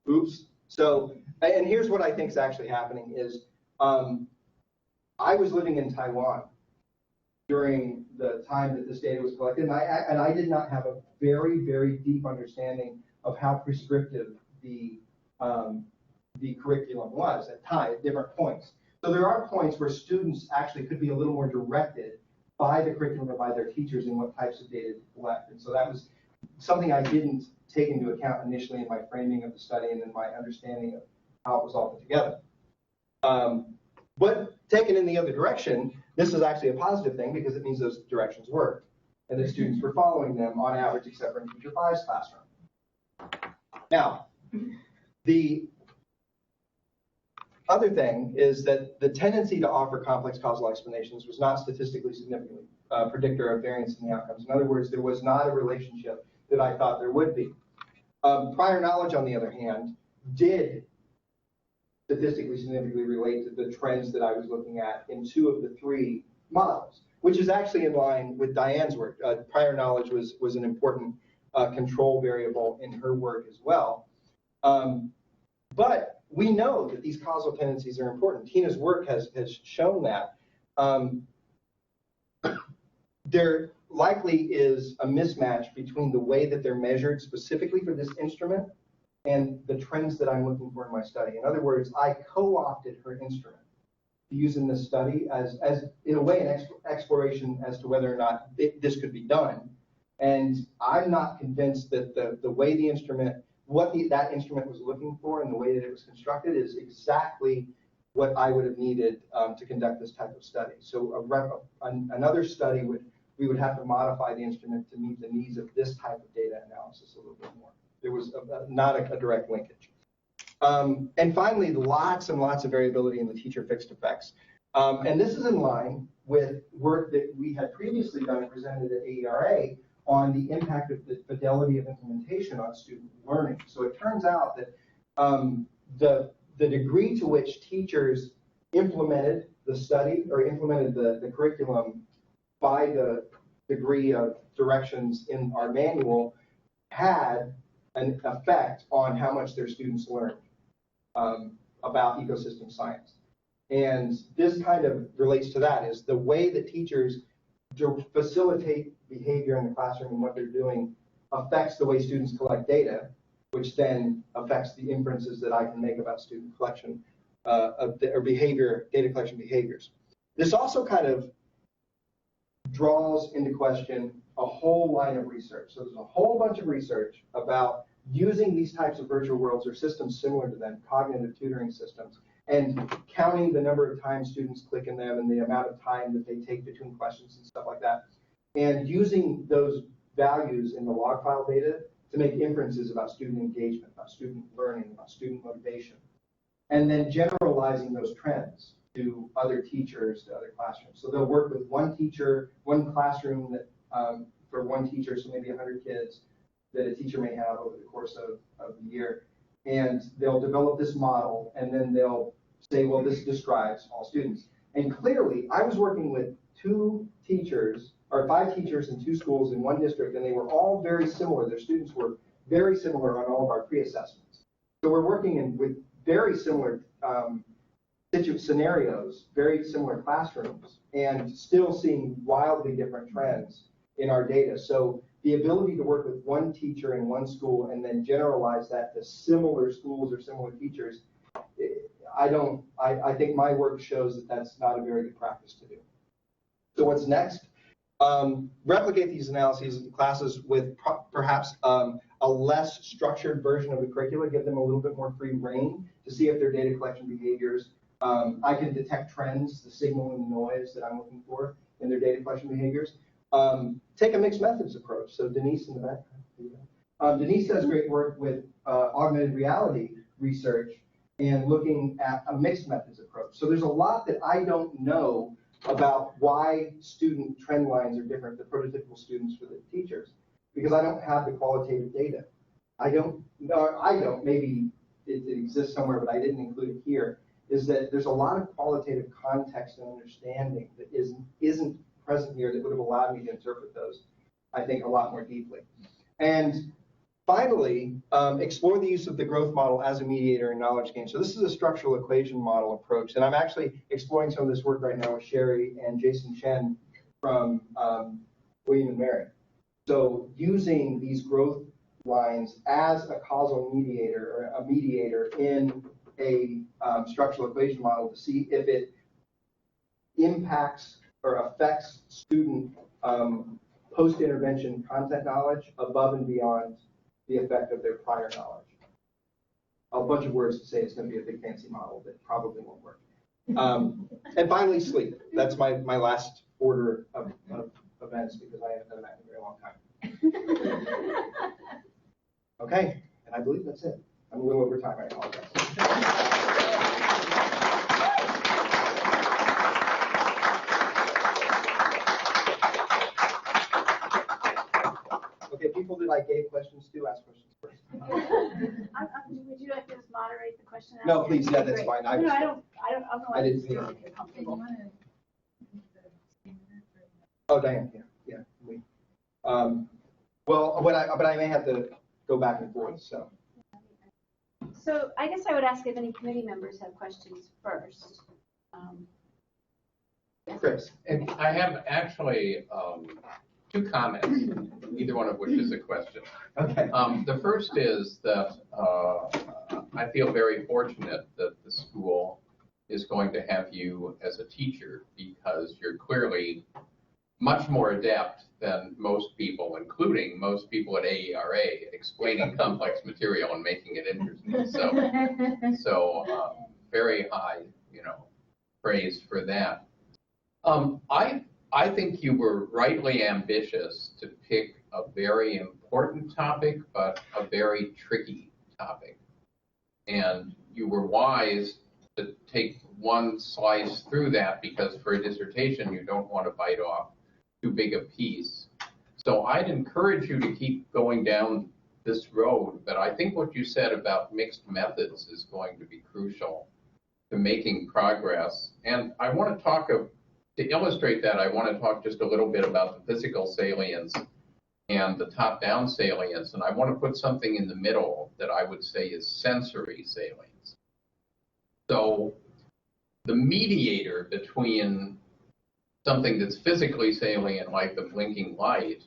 Oops. So, and here's what I think is actually happening is I was living in Taiwan during the time that this data was collected, and I did not have a very, very deep understanding of how prescriptive the curriculum was at different points. So there are points where students actually could be a little more directed by the curriculum or by their teachers in what types of data to collect. And so that was something I didn't take into account initially in my framing of the study and in my understanding of how it was all put together. But taken in the other direction, this is actually a positive thing because it means those directions worked and the students were following them on average, except for in teacher 5's classroom. Now, the other thing is that the tendency to offer complex causal explanations was not statistically significantly predictor of variance in the outcomes. In other words, there was not a relationship that I thought there would be. Prior knowledge, on the other hand, did statistically significantly relate to the trends that I was looking at in 2 of the 3 models, which is actually in line with Diane's work. Prior knowledge was an important control variable in her work as well. But we know that these causal tendencies are important. Tina's work has shown that. There likely is a mismatch between the way that they're measured specifically for this instrument and the trends that I'm looking for in my study. In other words, I co-opted her instrument to use in this study as in a way, an exploration as to whether or not this could be done. And I'm not convinced that the way the instrument, that instrument was looking for and the way that it was constructed is exactly what I would have needed to conduct this type of study. So another study we would have to modify the instrument to meet the needs of this type of data analysis a little bit more. There was not a direct linkage. And finally, lots and lots of variability in the teacher fixed effects. And this is in line with work that we had previously done and presented at AERA on the impact of the fidelity of implementation on student learning. So it turns out that the degree to which teachers implemented the study or implemented the curriculum by the degree of directions in our manual had an effect on how much their students learned about ecosystem science. And this kind of relates to that, is the way that teachers facilitate behavior in the classroom and what they're doing affects the way students collect data, which then affects the inferences that I can make about student collection or behavior, data collection behaviors. This also kind of draws into question a whole line of research. So there's a whole bunch of research about using these types of virtual worlds or systems similar to them, cognitive tutoring systems, and counting the number of times students click in them and the amount of time that they take between questions and stuff like that, and using those values in the log file data to make inferences about student engagement, about student learning, about student motivation, and then generalizing those trends to other teachers, to other classrooms. So they'll work with one teacher, one classroom that for one teacher, so maybe 100 kids that a teacher may have over the course of the year. And they'll develop this model, and then they'll say, well, this describes all students. And clearly, I was working with 2 teachers, or 5 teachers in 2 schools in one district, and they were all very similar. Their students were very similar on all of our pre-assessments. So we're working with very similar scenarios, very similar classrooms, and still seeing wildly different trends in our data. So the ability to work with one teacher in one school and then generalize that to similar schools or similar teachers, I think my work shows that that's not a very good practice to do. So what's next? Replicate these analyses in classes with perhaps a less structured version of the curricula, give them a little bit more free rein to see if their data collection behaviors, I can detect trends, the signal and the noise that I'm looking for in their data collection behaviors. Take a mixed methods approach. So Denise in the back. Denise does great work with augmented reality research and looking at a mixed methods approach. So there's a lot that I don't know about why student trend lines are different, the prototypical students for the teachers, because I don't have the qualitative data. Maybe it exists somewhere, but I didn't include it here, is that there's a lot of qualitative context and understanding that isn't present here that would have allowed me to interpret those, I think, a lot more deeply. And finally, explore the use of the growth model as a mediator in knowledge gain. So this is a structural equation model approach, and I'm actually exploring some of this work right now with Sherry and Jason Chen from William and Mary. So using these growth lines as a causal mediator or a mediator in a structural equation model to see if it impacts or affects student post-intervention content knowledge above and beyond the effect of their prior knowledge. A bunch of words to say it's going to be a big fancy model that probably won't work. And finally, sleep. That's my last order of events because I haven't done that in a very long time. Okay, and I believe that's it. I'm a little over time, I apologize. Okay, people that I gave questions to, ask questions first. Would you like to just moderate the question? No, please, yeah, that's fine. No, I don't know. I didn't see it. If you're comfortable. Oh, Diane, yeah. Well, but I may have to go back and forth, so. So I guess I would ask if any committee members have questions first. Chris. And I have actually 2 comments, either one of which is a question. Okay. The first is that I feel very fortunate that the school is going to have you as a teacher, because you're clearly much more adept than most people, including most people at AERA, explaining complex material and making it interesting. So very high, praise for that. I think you were rightly ambitious to pick a very important topic, but a very tricky topic. And you were wise to take one slice through that, because for a dissertation, you don't want to bite off too big a piece. So I'd encourage you to keep going down this road, but I think what you said about mixed methods is going to be crucial to making progress. And I want to talk to illustrate that, I want to talk just a little bit about the physical salience and the top-down salience, and I want to put something in the middle that I would say is sensory salience. So the mediator between something that's physically salient, like the blinking light,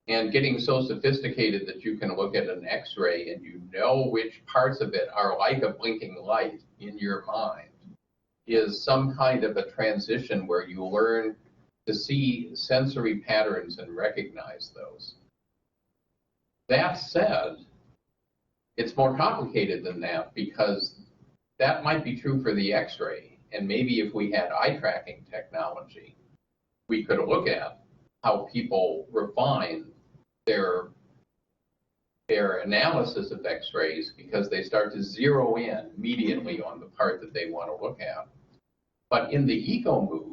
and getting so sophisticated that you can look at an X-ray and you know which parts of it are like a blinking light in your mind, is some kind of a transition where you learn to see sensory patterns and recognize those. That said, it's more complicated than that, because that might be true for the X-ray, and maybe if we had eye tracking technology, we could look at how people refine their analysis of X-rays, because they start to zero in immediately on the part that they want to look at. But in the ego move,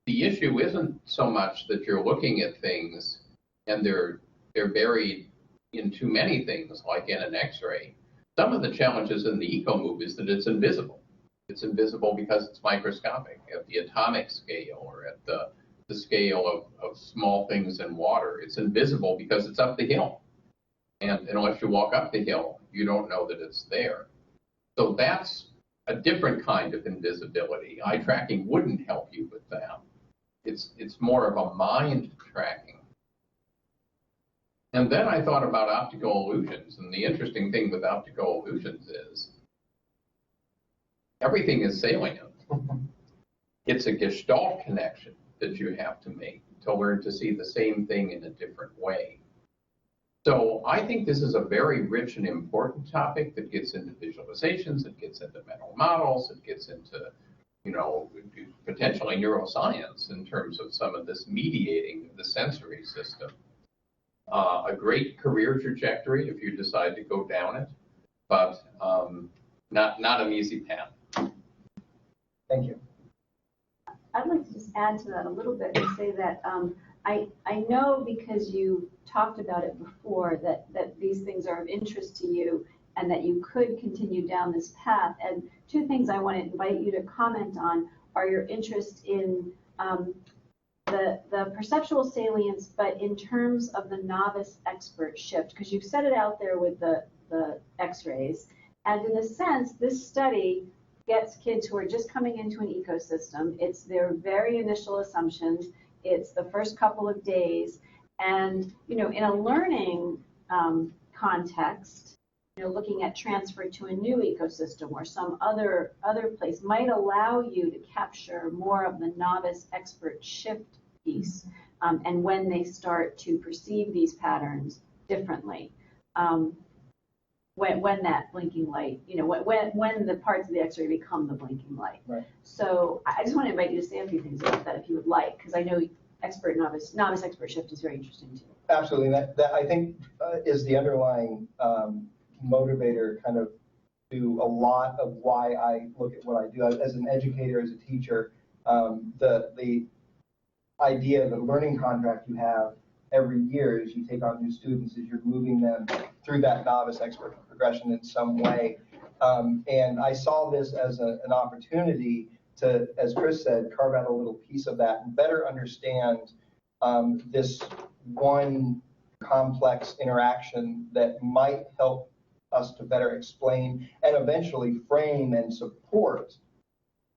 the issue isn't so much that you're looking at things and they're buried in too many things, like in an X-ray. Some of the challenges in the ego move is that it's invisible. It's invisible because it's microscopic at the atomic scale, or at the scale of small things in water. It's invisible because it's up the hill. And unless you walk up the hill, you don't know that it's there. So that's a different kind of invisibility. Eye tracking wouldn't help you with that. It's more of a mind tracking. And then I thought about optical illusions. And the interesting thing with optical illusions is everything is salient. It's a gestalt connection that you have to make to learn to see the same thing in a different way. So I think this is a very rich and important topic that gets into visualizations, it gets into mental models, it gets into, potentially neuroscience in terms of some of this mediating the sensory system. A great career trajectory if you decide to go down it, but not an easy path. Thank you. I'd like to just add to that a little bit and say that I know, because you talked about it before, that these things are of interest to you and that you could continue down this path. And two things I want to invite you to comment on are your interest in the perceptual salience, but in terms of the novice expert shift, because you've set it out there with the X-rays. And in a sense, this study gets kids who are just coming into an ecosystem. It's their very initial assumptions. It's the first couple of days. And, in a learning context, looking at transfer to a new ecosystem or some other place might allow you to capture more of the novice expert shift piece, and when they start to perceive these patterns differently. When that blinking light, when the parts of the X-ray become the blinking light. Right. So I just want to invite you to say a few things about that if you would like, because I know novice expert shift is very interesting too. Absolutely. That I think is the underlying motivator kind of to a lot of why I look at what I do. As an educator, as a teacher, the idea, the learning contract you have every year as you take on new students is you're moving them through that novice expert progression in some way. And I saw this as an opportunity to, as Chris said, carve out a little piece of that and better understand this one complex interaction that might help us to better explain and eventually frame and support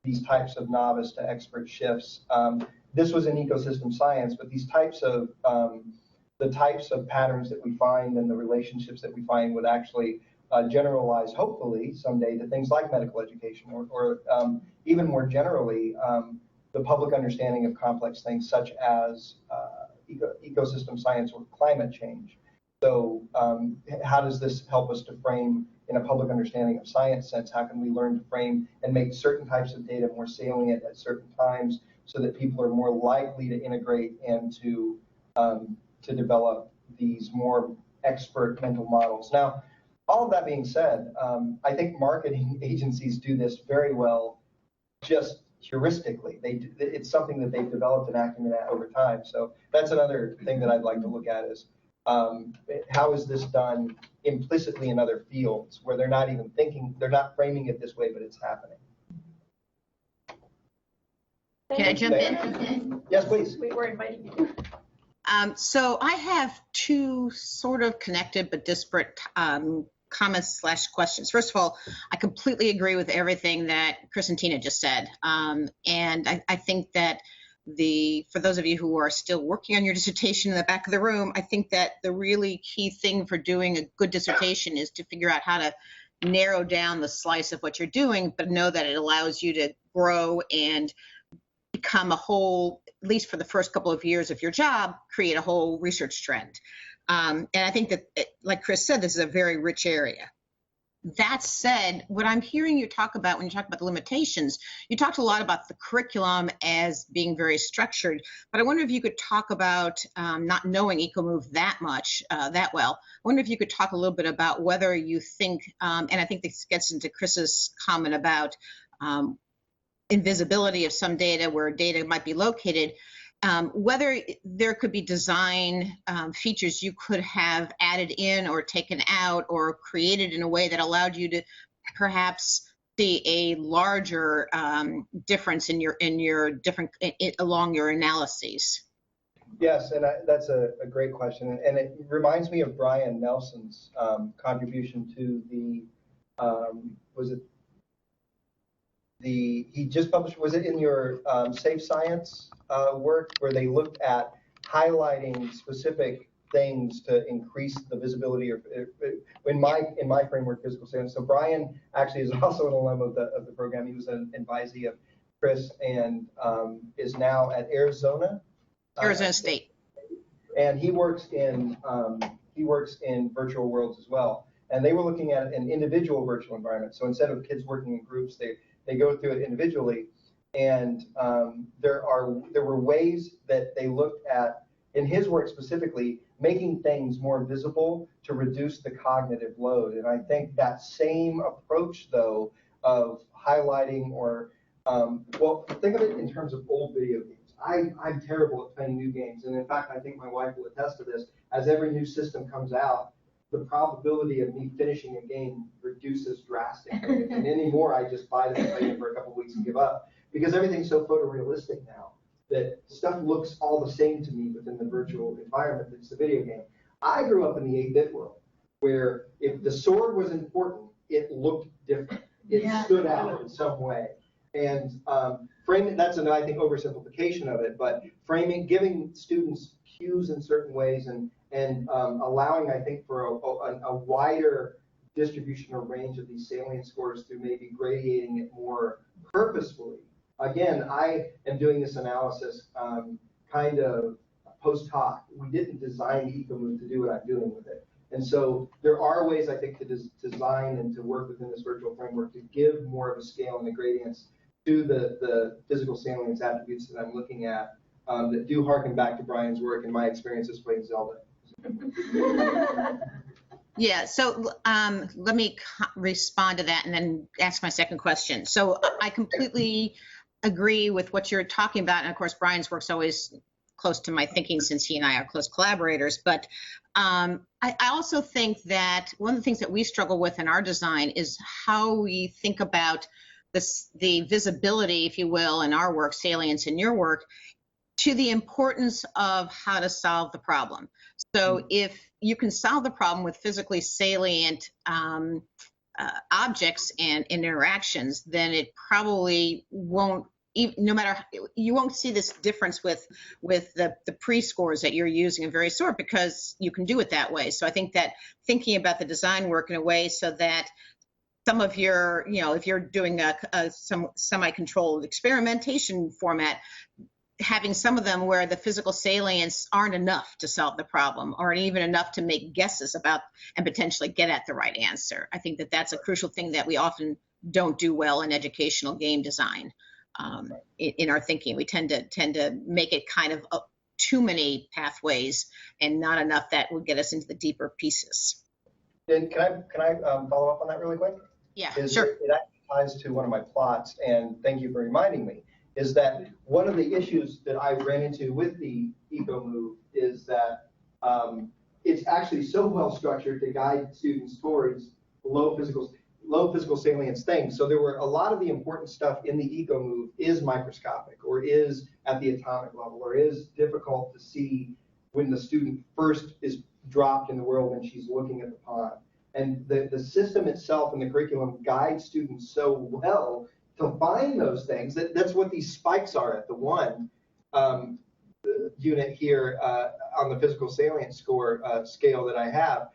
these types of novice to expert shifts. This was in ecosystem science, but these types of the types of patterns that we find and the relationships that we find with actually generalize, hopefully, someday to things like medical education or even more generally, the public understanding of complex things such as ecosystem science or climate change. So how does this help us to frame in a public understanding of science sense? How can we learn to frame and make certain types of data more salient at certain times so that people are more likely to integrate and to develop these more expert mental models? Now, all of that being said, I think marketing agencies do this very well, just heuristically. It's something that they've developed an acumen at over time. So that's another thing that I'd like to look at is how is this done implicitly in other fields where they're not even thinking, they're not framing it this way, but it's happening. Can I jump in? Yes, please. We were inviting you. So I have two sort of connected but disparate comments / questions. First of all, I completely agree with everything that Chris and Tina just said. And I think that for those of you who are still working on your dissertation in the back of the room, I think that the really key thing for doing a good dissertation is to figure out how to narrow down the slice of what you're doing, but know that it allows you to grow and become a whole, at least for the first couple of years of your job, create a whole research trend. And I think that, like Chris said, this is a very rich area. That said, what I'm hearing you talk about when you talk about the limitations, you talked a lot about the curriculum as being very structured, but I wonder if you could talk about not knowing EcoMove that much, that well. I wonder if you could talk a little bit about whether you think, and I think this gets into Chris's comment about invisibility of some data where data might be located, whether there could be design features you could have added in or taken out or created in a way that allowed you to perhaps see a larger difference in your different along your analyses. Yes, and that's a great question, and it reminds me of Brian Nelson's contribution to the he just published, was it in your Safe Science work, where they looked at highlighting specific things to increase the visibility or in my framework, physical science. So Brian actually is also an alum of the program. He was an advisee of Chris and is now at Arizona State. And he works in virtual worlds as well. And they were looking at an individual virtual environment. So instead of kids working in groups, they go through it individually, and there were ways that they looked at, in his work specifically, making things more visible to reduce the cognitive load. And I think that same approach, though, of highlighting or, well, think of it in terms of old video games. I'm terrible at playing new games, and in fact, I think my wife will attest to this. As every new system comes out, the probability of me finishing a game reduces drastically. And anymore, I just buy it and play it for a couple of weeks and give up. Because everything's so photorealistic now that stuff looks all the same to me within the virtual environment that's the video game. I grew up in the 8-bit world, where if the sword was important, it looked different. It stood out in some way. And framing, that's an, I think, oversimplification of it, but framing, giving students cues in certain ways and allowing, I think, for a wider distribution or range of these salient scores through maybe gradiating it more purposefully. Again, I am doing this analysis kind of post hoc. We didn't design EcoMove to do what I'm doing with it. And so there are ways, I think, to design and to work within this virtual framework to give more of a scale and the gradients to the physical salience attributes that I'm looking at that do harken back to Brian's work and my experiences playing Zelda. Yeah, so let me respond to that and then ask my second question. So I completely agree with what you're talking about. And of course, Brian's work's always close to my thinking since he and I are close collaborators. But I also think that one of the things that we struggle with in our design is how we think about the visibility, if you will, in our work, salience in your work, to the importance of how to solve the problem. So if you can solve the problem with physically salient objects and interactions, then it probably won't no matter, you won't see this difference with the pre-scores that you're using in various sort because you can do it that way. So I think that thinking about the design work in a way so that some of your, if you're doing some semi-controlled experimentation format, having some of them where the physical salients aren't enough to solve the problem, or even enough to make guesses about and potentially get at the right answer. I think that that's a crucial thing that we often don't do well in educational game design. In our thinking, we tend to make it kind of too many pathways and not enough that would get us into the deeper pieces. And can I follow up on that really quick? Yeah, sure. It actually ties to one of my plots, and thank you for reminding me, is that one of the issues that I ran into with the eco-move is that it's actually so well structured to guide students towards low physical salience things. So there were a lot of the important stuff in the eco-move is microscopic, or is at the atomic level, or is difficult to see when the student first is dropped in the world when she's looking at the pond. And the system itself and the curriculum guides students so well to find those things. That's what these spikes are at the one unit here on the physical salient score scale that I have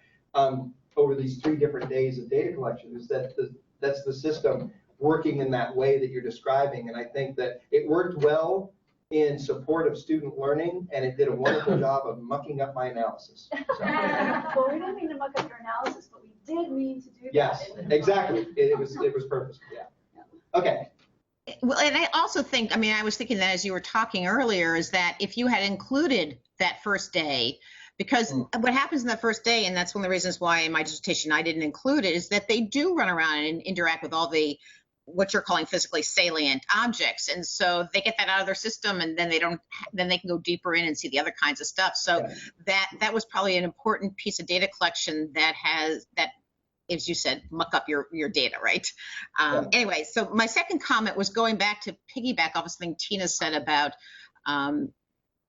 over these 3 different days of data collection, is that that's the system working in that way that you're describing. And I think that it worked well in support of student learning, and it did a wonderful job of mucking up my analysis. So. Well, we didn't mean to muck up your analysis, but we did mean to do that. Yes, exactly. It was purposeful. Yeah. Okay. Well, and I also think, I was thinking that as you were talking earlier, is that if you had included that first day, because what happens in the first day, and that's one of the reasons why in my dissertation I didn't include it, is that they do run around and interact with all the what you're calling physically salient objects, and so they get that out of their system, and then they can go deeper in and see the other kinds of stuff. So that was probably an important piece of data collection that, as you said, muck up your data, right? Anyway, so my second comment was going back to piggyback off of something Tina said about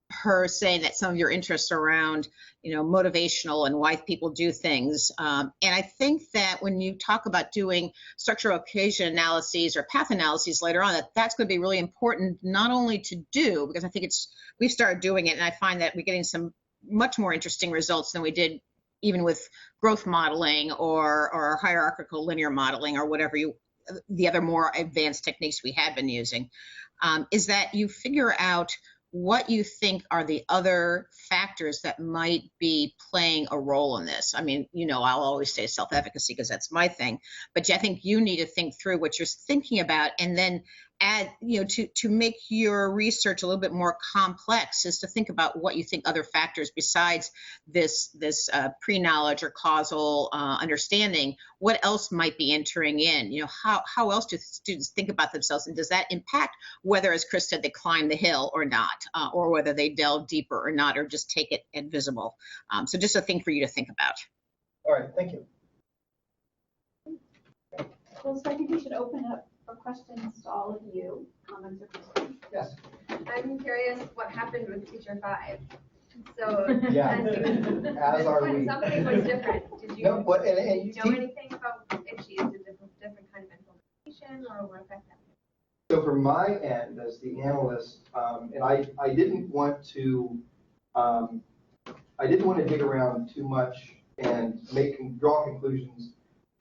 her saying that some of your interests around, motivational and why people do things. And I think that when you talk about doing structural occasion analyses or path analyses later on, that's going to be really important, not only to do, because I think we've started doing it, and I find that we're getting some much more interesting results than we did even with growth modeling or hierarchical linear modeling or whatever the other more advanced techniques we had been using, is that you figure out what you think are the other factors that might be playing a role in this. I'll always say self-efficacy because that's my thing, but I think you need to think through what you're thinking about, and then add, to make your research a little bit more complex, is to think about what you think other factors besides this pre-knowledge or causal understanding, what else might be entering in. How else do students think about themselves, and does that impact whether, as Chris said, they climb the hill or not, or whether they delve deeper or not, or just take it invisible. So just a thing for you to think about. All right, thank you. Well, so I think we should open up for questions to all of you, comments or questions. Yes. I'm curious what happened with teacher 5. So, Yeah. As are we. Something was different. Did you, No, but, did you know anything about if she used a different kind of implementation, or what effect that had? So from my end as the analyst, and I didn't want to dig around too much and draw conclusions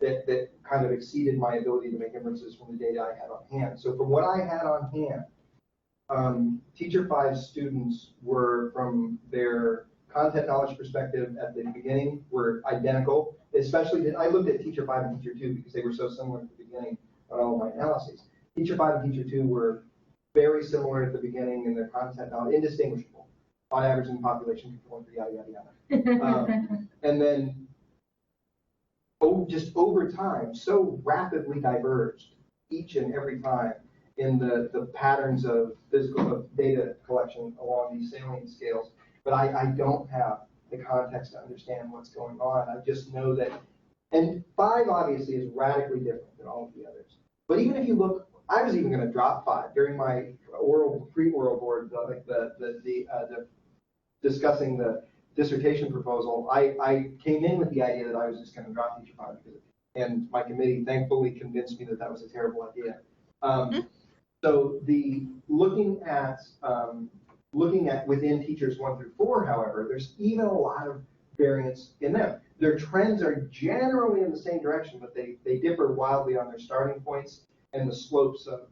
that kind of exceeded my ability to make inferences from the data I had on hand. So from what I had on hand, Teacher 5 students were, from their content knowledge perspective at the beginning, were identical. Especially, I looked at Teacher 5 and Teacher 2 because they were so similar at the beginning on all of my analyses. Teacher 5 and Teacher 2 were very similar at the beginning in their content knowledge, indistinguishable, on average in population control, yada, yada, yada. And then, just over time, so rapidly diverged each and every time in the patterns of data collection along these salient scales. But I don't have the context to understand what's going on. I just know that, and 5 obviously is radically different than all of the others. But even if you look, I was even going to drop 5 during my pre-oral board, discussing the dissertation proposal. I came in with the idea that I was just going to drop Teacher 5 because, and my committee thankfully convinced me that that was a terrible idea. So looking at within teachers 1 through 4, however, there's even a lot of variance in them. Their trends are generally in the same direction, but they differ wildly on their starting points and the slopes of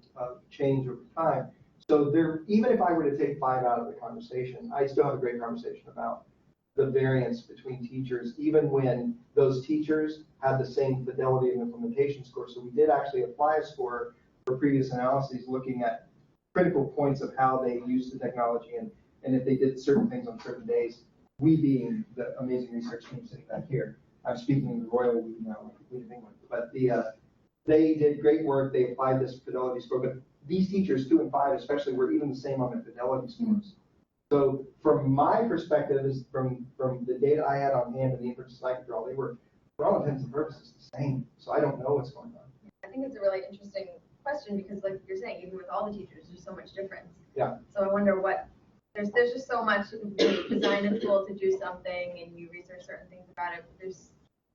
change over time. So even if I were to take 5 out of the conversation, I still have a great conversation about the variance between teachers, even when those teachers had the same fidelity and implementation score. So we did actually apply a score for previous analyses looking at critical points of how they used the technology and if they did certain things on certain days. We being the amazing research team sitting back here. I'm speaking in the royal we now, like the Queen of England. But they did great work. They applied this fidelity score. But these teachers, 2 and 5 especially, were even the same on their fidelity scores. So from my perspective, is from the data I had on hand and the inferences I could draw, they were, for all intents and purposes, the same. So I don't know what's going on. I think it's a really interesting question because, like you're saying, even with all the teachers, there's so much difference. Yeah. So I wonder what there's just so much. You design a tool to do something, and you research certain things about it. But there's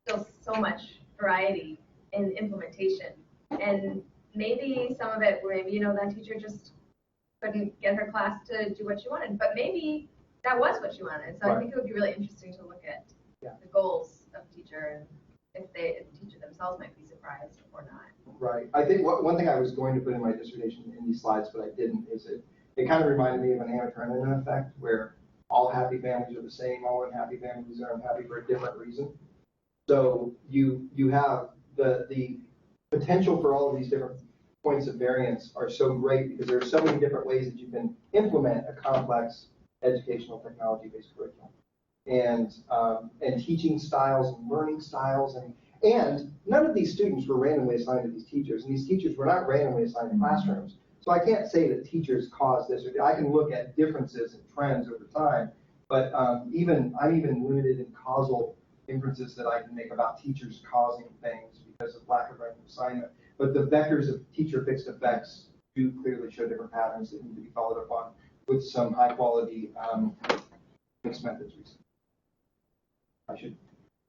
still so much variety in implementation, and maybe some of it, maybe that teacher just couldn't get her class to do what she wanted, but maybe that was what she wanted. So I think it would be really interesting to look at the goals of the teacher and if the teacher themselves might be surprised or not. Right. I think one thing I was going to put in my dissertation in these slides, but I didn't, is it kind of reminded me of an Anna Karenina effect, where all happy families are the same, all unhappy families are unhappy for a different reason. So you have the potential for all of these different points of variance are so great because there are so many different ways that you can implement a complex educational technology-based curriculum. And teaching styles and learning styles and none of these students were randomly assigned to these teachers, and these teachers were not randomly assigned to classrooms. So I can't say that teachers caused this, or I can look at differences and trends over time, but I'm even limited in causal inferences that I can make about teachers causing things because of lack of random assignment. But the vectors of teacher-fixed effects do clearly show different patterns that need to be followed up on with some high-quality mixed methods research. I should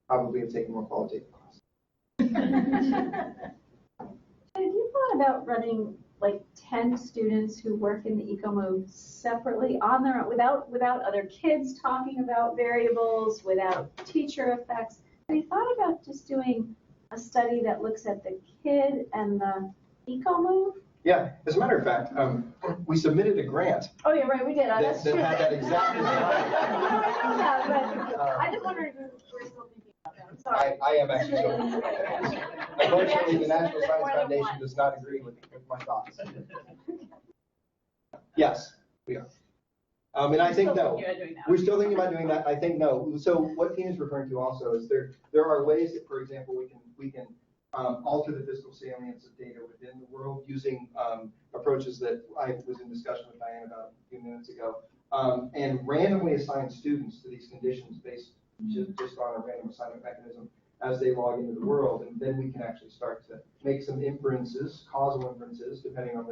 probably have taken more qualitative classes. Have you thought about running like 10 students who work in the EcoMove separately on their own, without other kids talking about variables, without teacher effects? Have you thought about just doing a study that looks at the kid and the EcoMove? Yeah, as a matter of fact, we submitted a grant. Oh, yeah, right, we did. That's that true. had that exact design. I know that, but I just wondered if we're still thinking about that. I'm sorry. I am actually still thinking about that. Unfortunately, the National Science Foundation does not agree with my thoughts. Yes, we are. And I think no. We're still thinking about doing that. I think no. So what Tina is referring to also is there are ways that, for example, we can alter the physical salience of data within the world using approaches that I was in discussion with Diane about a few minutes ago, and randomly assign students to these conditions based just on a random assignment mechanism as they log into the world, and then we can actually start to make some inferences, causal inferences, depending on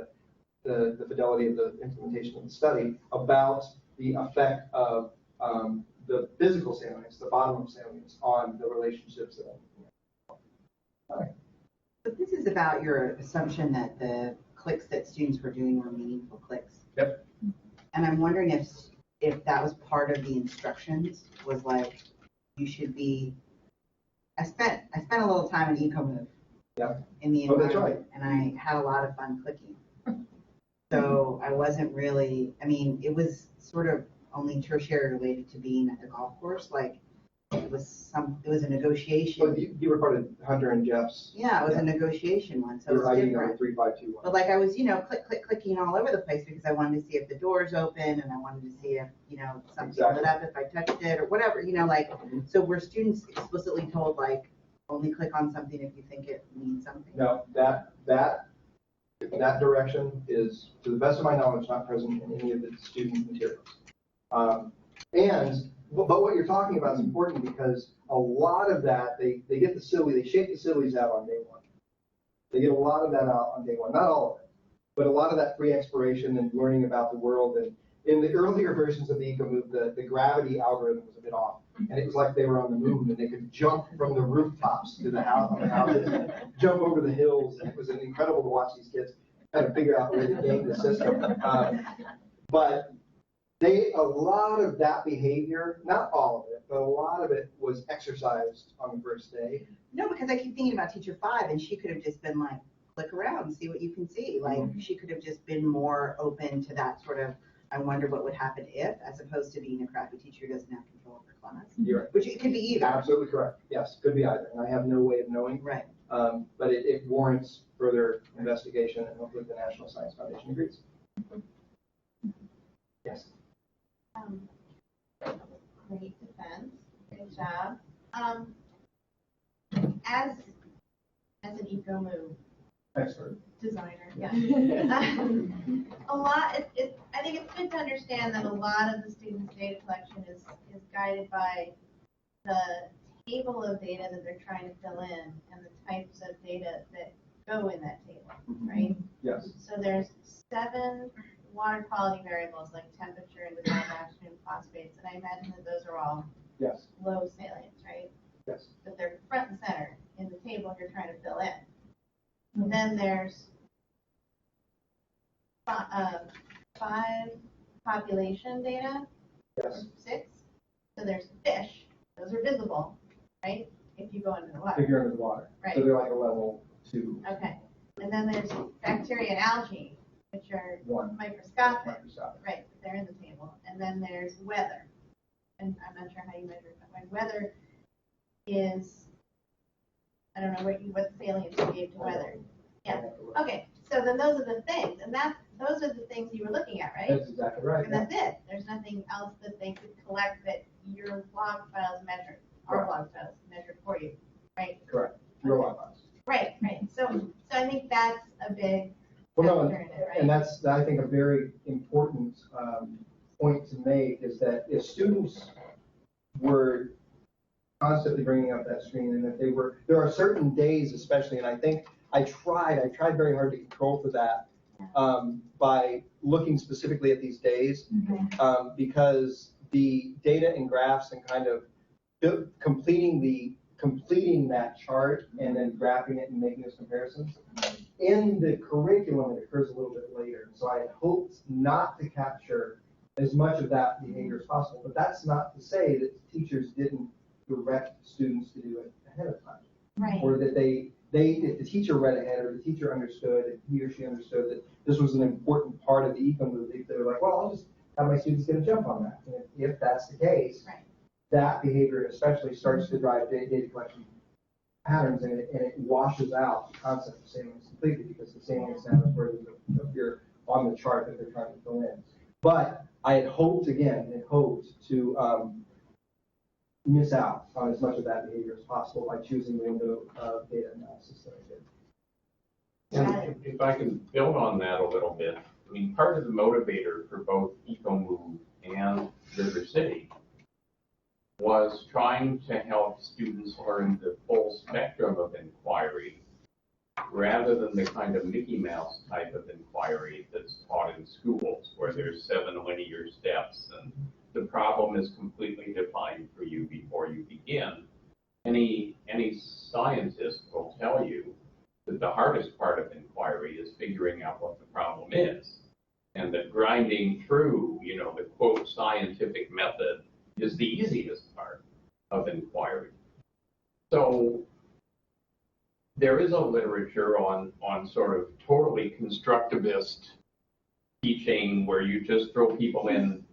the fidelity of the implementation of the study, about the effect of the physical salience, the bottom of salience, on the relationships that I'm looking at. All right. But this is about your assumption that the clicks that students were doing were meaningful clicks. Yep. And I'm wondering if that was part of the instructions, was like, you should be, I spent a little time in EcoMove. Yep. In the Oh, environment, that's right. and I had a lot of fun clicking. So I wasn't really, I mean, it was sort of only tertiary related to being at the golf course. Like it was a negotiation. Well, you were part of Hunter and Jeff's. Yeah, it was a negotiation one, so Your it's ID different. number 3521. But like I was, clicking all over the place because I wanted to see if the doors open and I wanted to see if, something Exactly. lit up if I touched it or whatever, so were students explicitly told like, only click on something if you think it means something? No, that direction is, to the best of my knowledge, not present in any of the student materials. But what you're talking about is important because a lot of that, they get they shape the sillies out on day one. They get a lot of that out on day one, not all of it, but a lot of that pre-exploration and learning about the world. And in the earlier versions of the EcoMove, the gravity algorithm was a bit off. And it was like they were on the moon and they could jump from the rooftops to the houses, jump over the hills. And it was incredible to watch these kids. kind of figure out a way to game the system. But a lot of that behavior, not all of it, but a lot of it was exercised on the first day. No, because I keep thinking about teacher 5, and she could have just been like, click around and see what you can see. Like, she could have just been more open to that sort of, I wonder what would happen if, as opposed to being a crappy teacher who doesn't have control of her class. You're right. Which it could be either. Absolutely correct. Yes, could be either. And I have no way of knowing. Right. But it warrants further investigation, and hopefully the National Science Foundation agrees. Yes. Great defense, good job. As an eco-move Expert. designer, yeah. I think it's good to understand that a lot of the students' data collection is guided by the table of data that they're trying to fill in and the types of data that go in that table, right? Yes. So there's 7 water quality variables like temperature and dissolved nitrogen, phosphates, and I imagine that those are all Yes. low salience, right? Yes. But they're front and center in the table you're trying to fill in. And then there's 5 population data, Yes. 6. So there's fish, those are visible, right? If you go into the water. If you're in the water. Right. So they're like a level 2. Okay. And then there's bacteria and algae, which are 1. microscopic, Microscopic. right? But they're in the table. And then there's weather. And I'm not sure how you measure it, but weather is, I don't know what salience you gave to weather. Yeah. Okay. So then those are the things, and those are the things you were looking at, right? That's exactly right. And that's it. There's nothing else that they could collect that your log files measured, our Right. log files measured for you, right? Correct. Your log files. Right. So I think that's a big Well, no, factor in it, right? and that's, I think, a very important point to make is that if students were constantly bringing up that screen, and if there are certain days especially, and I think I tried very hard to control for that by looking specifically at these days, because the data and graphs and kind of completing that chart and then graphing it and making those comparisons. In the curriculum, it occurs a little bit later. So I had hoped not to capture as much of that behavior as possible, but that's not to say that teachers didn't direct students to do it ahead of time. Right. Or that if the teacher read ahead, or the teacher understood, if he or she understood that this was an important part of the eco-move, they were like, well, I'll just have my students get a jump on that. And if that's the case, Right. that behavior especially starts to drive data collection patterns, and it washes out the concept of salience completely, because the salience now is where they appear on the chart that they're trying to fill in. But I had hoped to miss out on as much of that behavior as possible by choosing the window of data analysis that I did. And if I can build on that a little bit, I mean, part of the motivator for both EcoMove and River City was trying to help students learn the full spectrum of inquiry, rather than the kind of Mickey Mouse type of inquiry that's taught in schools, where there's 7 linear steps and the problem is completely defined for you before you begin. Any scientist will tell you that the hardest part of inquiry is figuring out what the problem is, and that grinding through, the quote scientific method is the easiest part of inquiry. So there is a literature on sort of totally constructivist teaching, where you just throw people in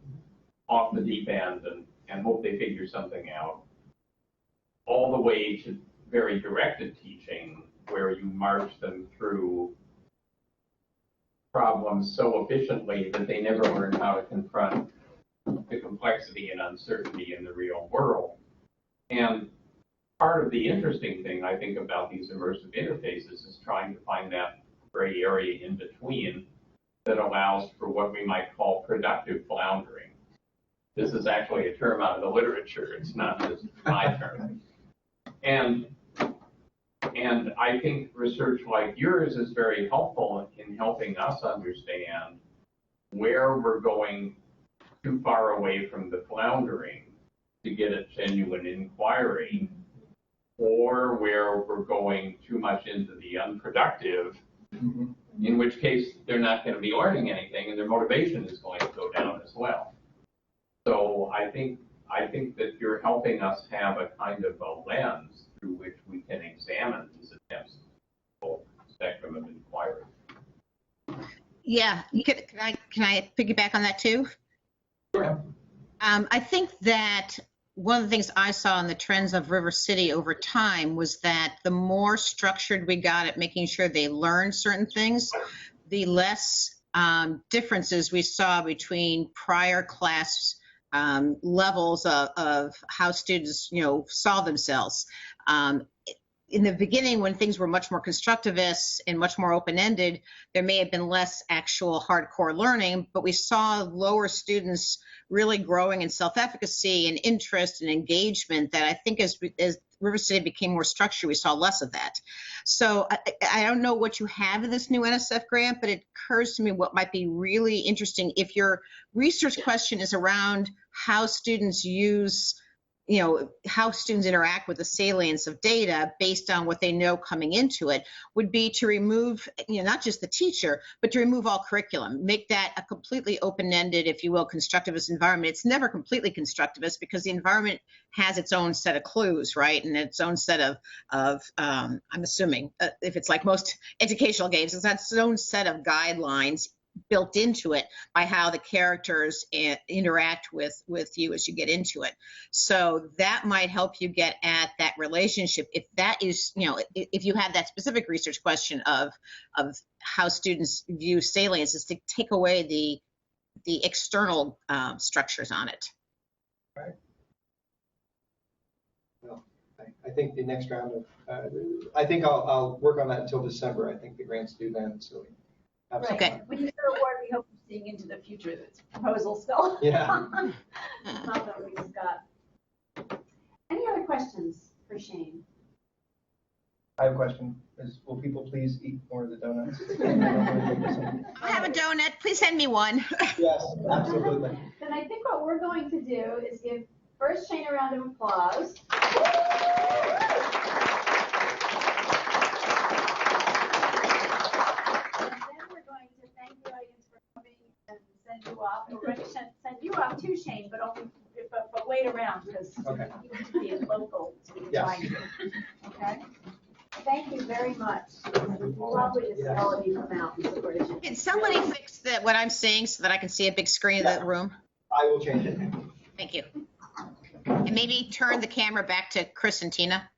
off the deep end and hope they figure something out, all the way to very directed teaching, where you march them through problems so efficiently that they never learn how to confront the complexity and uncertainty in the real world. And part of the interesting thing, I think, about these immersive interfaces is trying to find that gray area in between that allows for what we might call productive floundering. This is actually a term out of the literature. It's not just my term. And I think research like yours is very helpful in helping us understand where we're going too far away from the floundering to get a genuine inquiry, or where we're going too much into the unproductive in which case they're not going to be learning anything and their motivation is going to go down as well. So I think that you're helping us have a kind of a lens through which we can examine these attempts to full spectrum of inquiry. Yeah, can I piggyback on that too? Sure. I think that one of the things I saw in the trends of River City over time was that the more structured we got at making sure they learned certain things, the less differences we saw between prior class levels of how students, saw themselves. In the beginning, when things were much more constructivist and much more open-ended, there may have been less actual hardcore learning, but we saw lower students really growing in self-efficacy and interest and engagement that I think as River City became more structured, we saw less of that. So I don't know what you have in this new NSF grant, but it occurs to me what might be really interesting if your research question is around how students use how students interact with the salience of data based on what they know coming into it, would be to remove, not just the teacher, but to remove all curriculum, make that a completely open-ended, if you will, constructivist environment. It's never completely constructivist because the environment has its own set of clues, right? And its own set of I'm assuming, if it's like most educational games, it's its own set of guidelines built into it by how the characters interact with you as you get into it. So that might help you get at that relationship. If that is, if you have that specific research question of how students view salience, is to take away the external structures on it. Right. Well, I think the next round of, I think I'll work on that until December. I think the grant's due then, so. Okay. When you get an award, we hope you're seeing into the future. It's proposal still. Yeah. Not that we just got. Any other questions for Shane? I have a question. Will people please eat more of the donuts? I have a donut. Please send me one. Yes, absolutely. Then I think what we're going to do is give first Shane a round of applause. Send you off. We're going to send you off too, Shane, but only but wait around because Okay. you need to be as local to the Yes. time. Okay. Thank you very much. It's lovely to see all of you come out and support each other. Can somebody fix what I'm seeing so that I can see a big screen of the room? I will change it. Thank you. And maybe turn the camera back to Chris and Tina.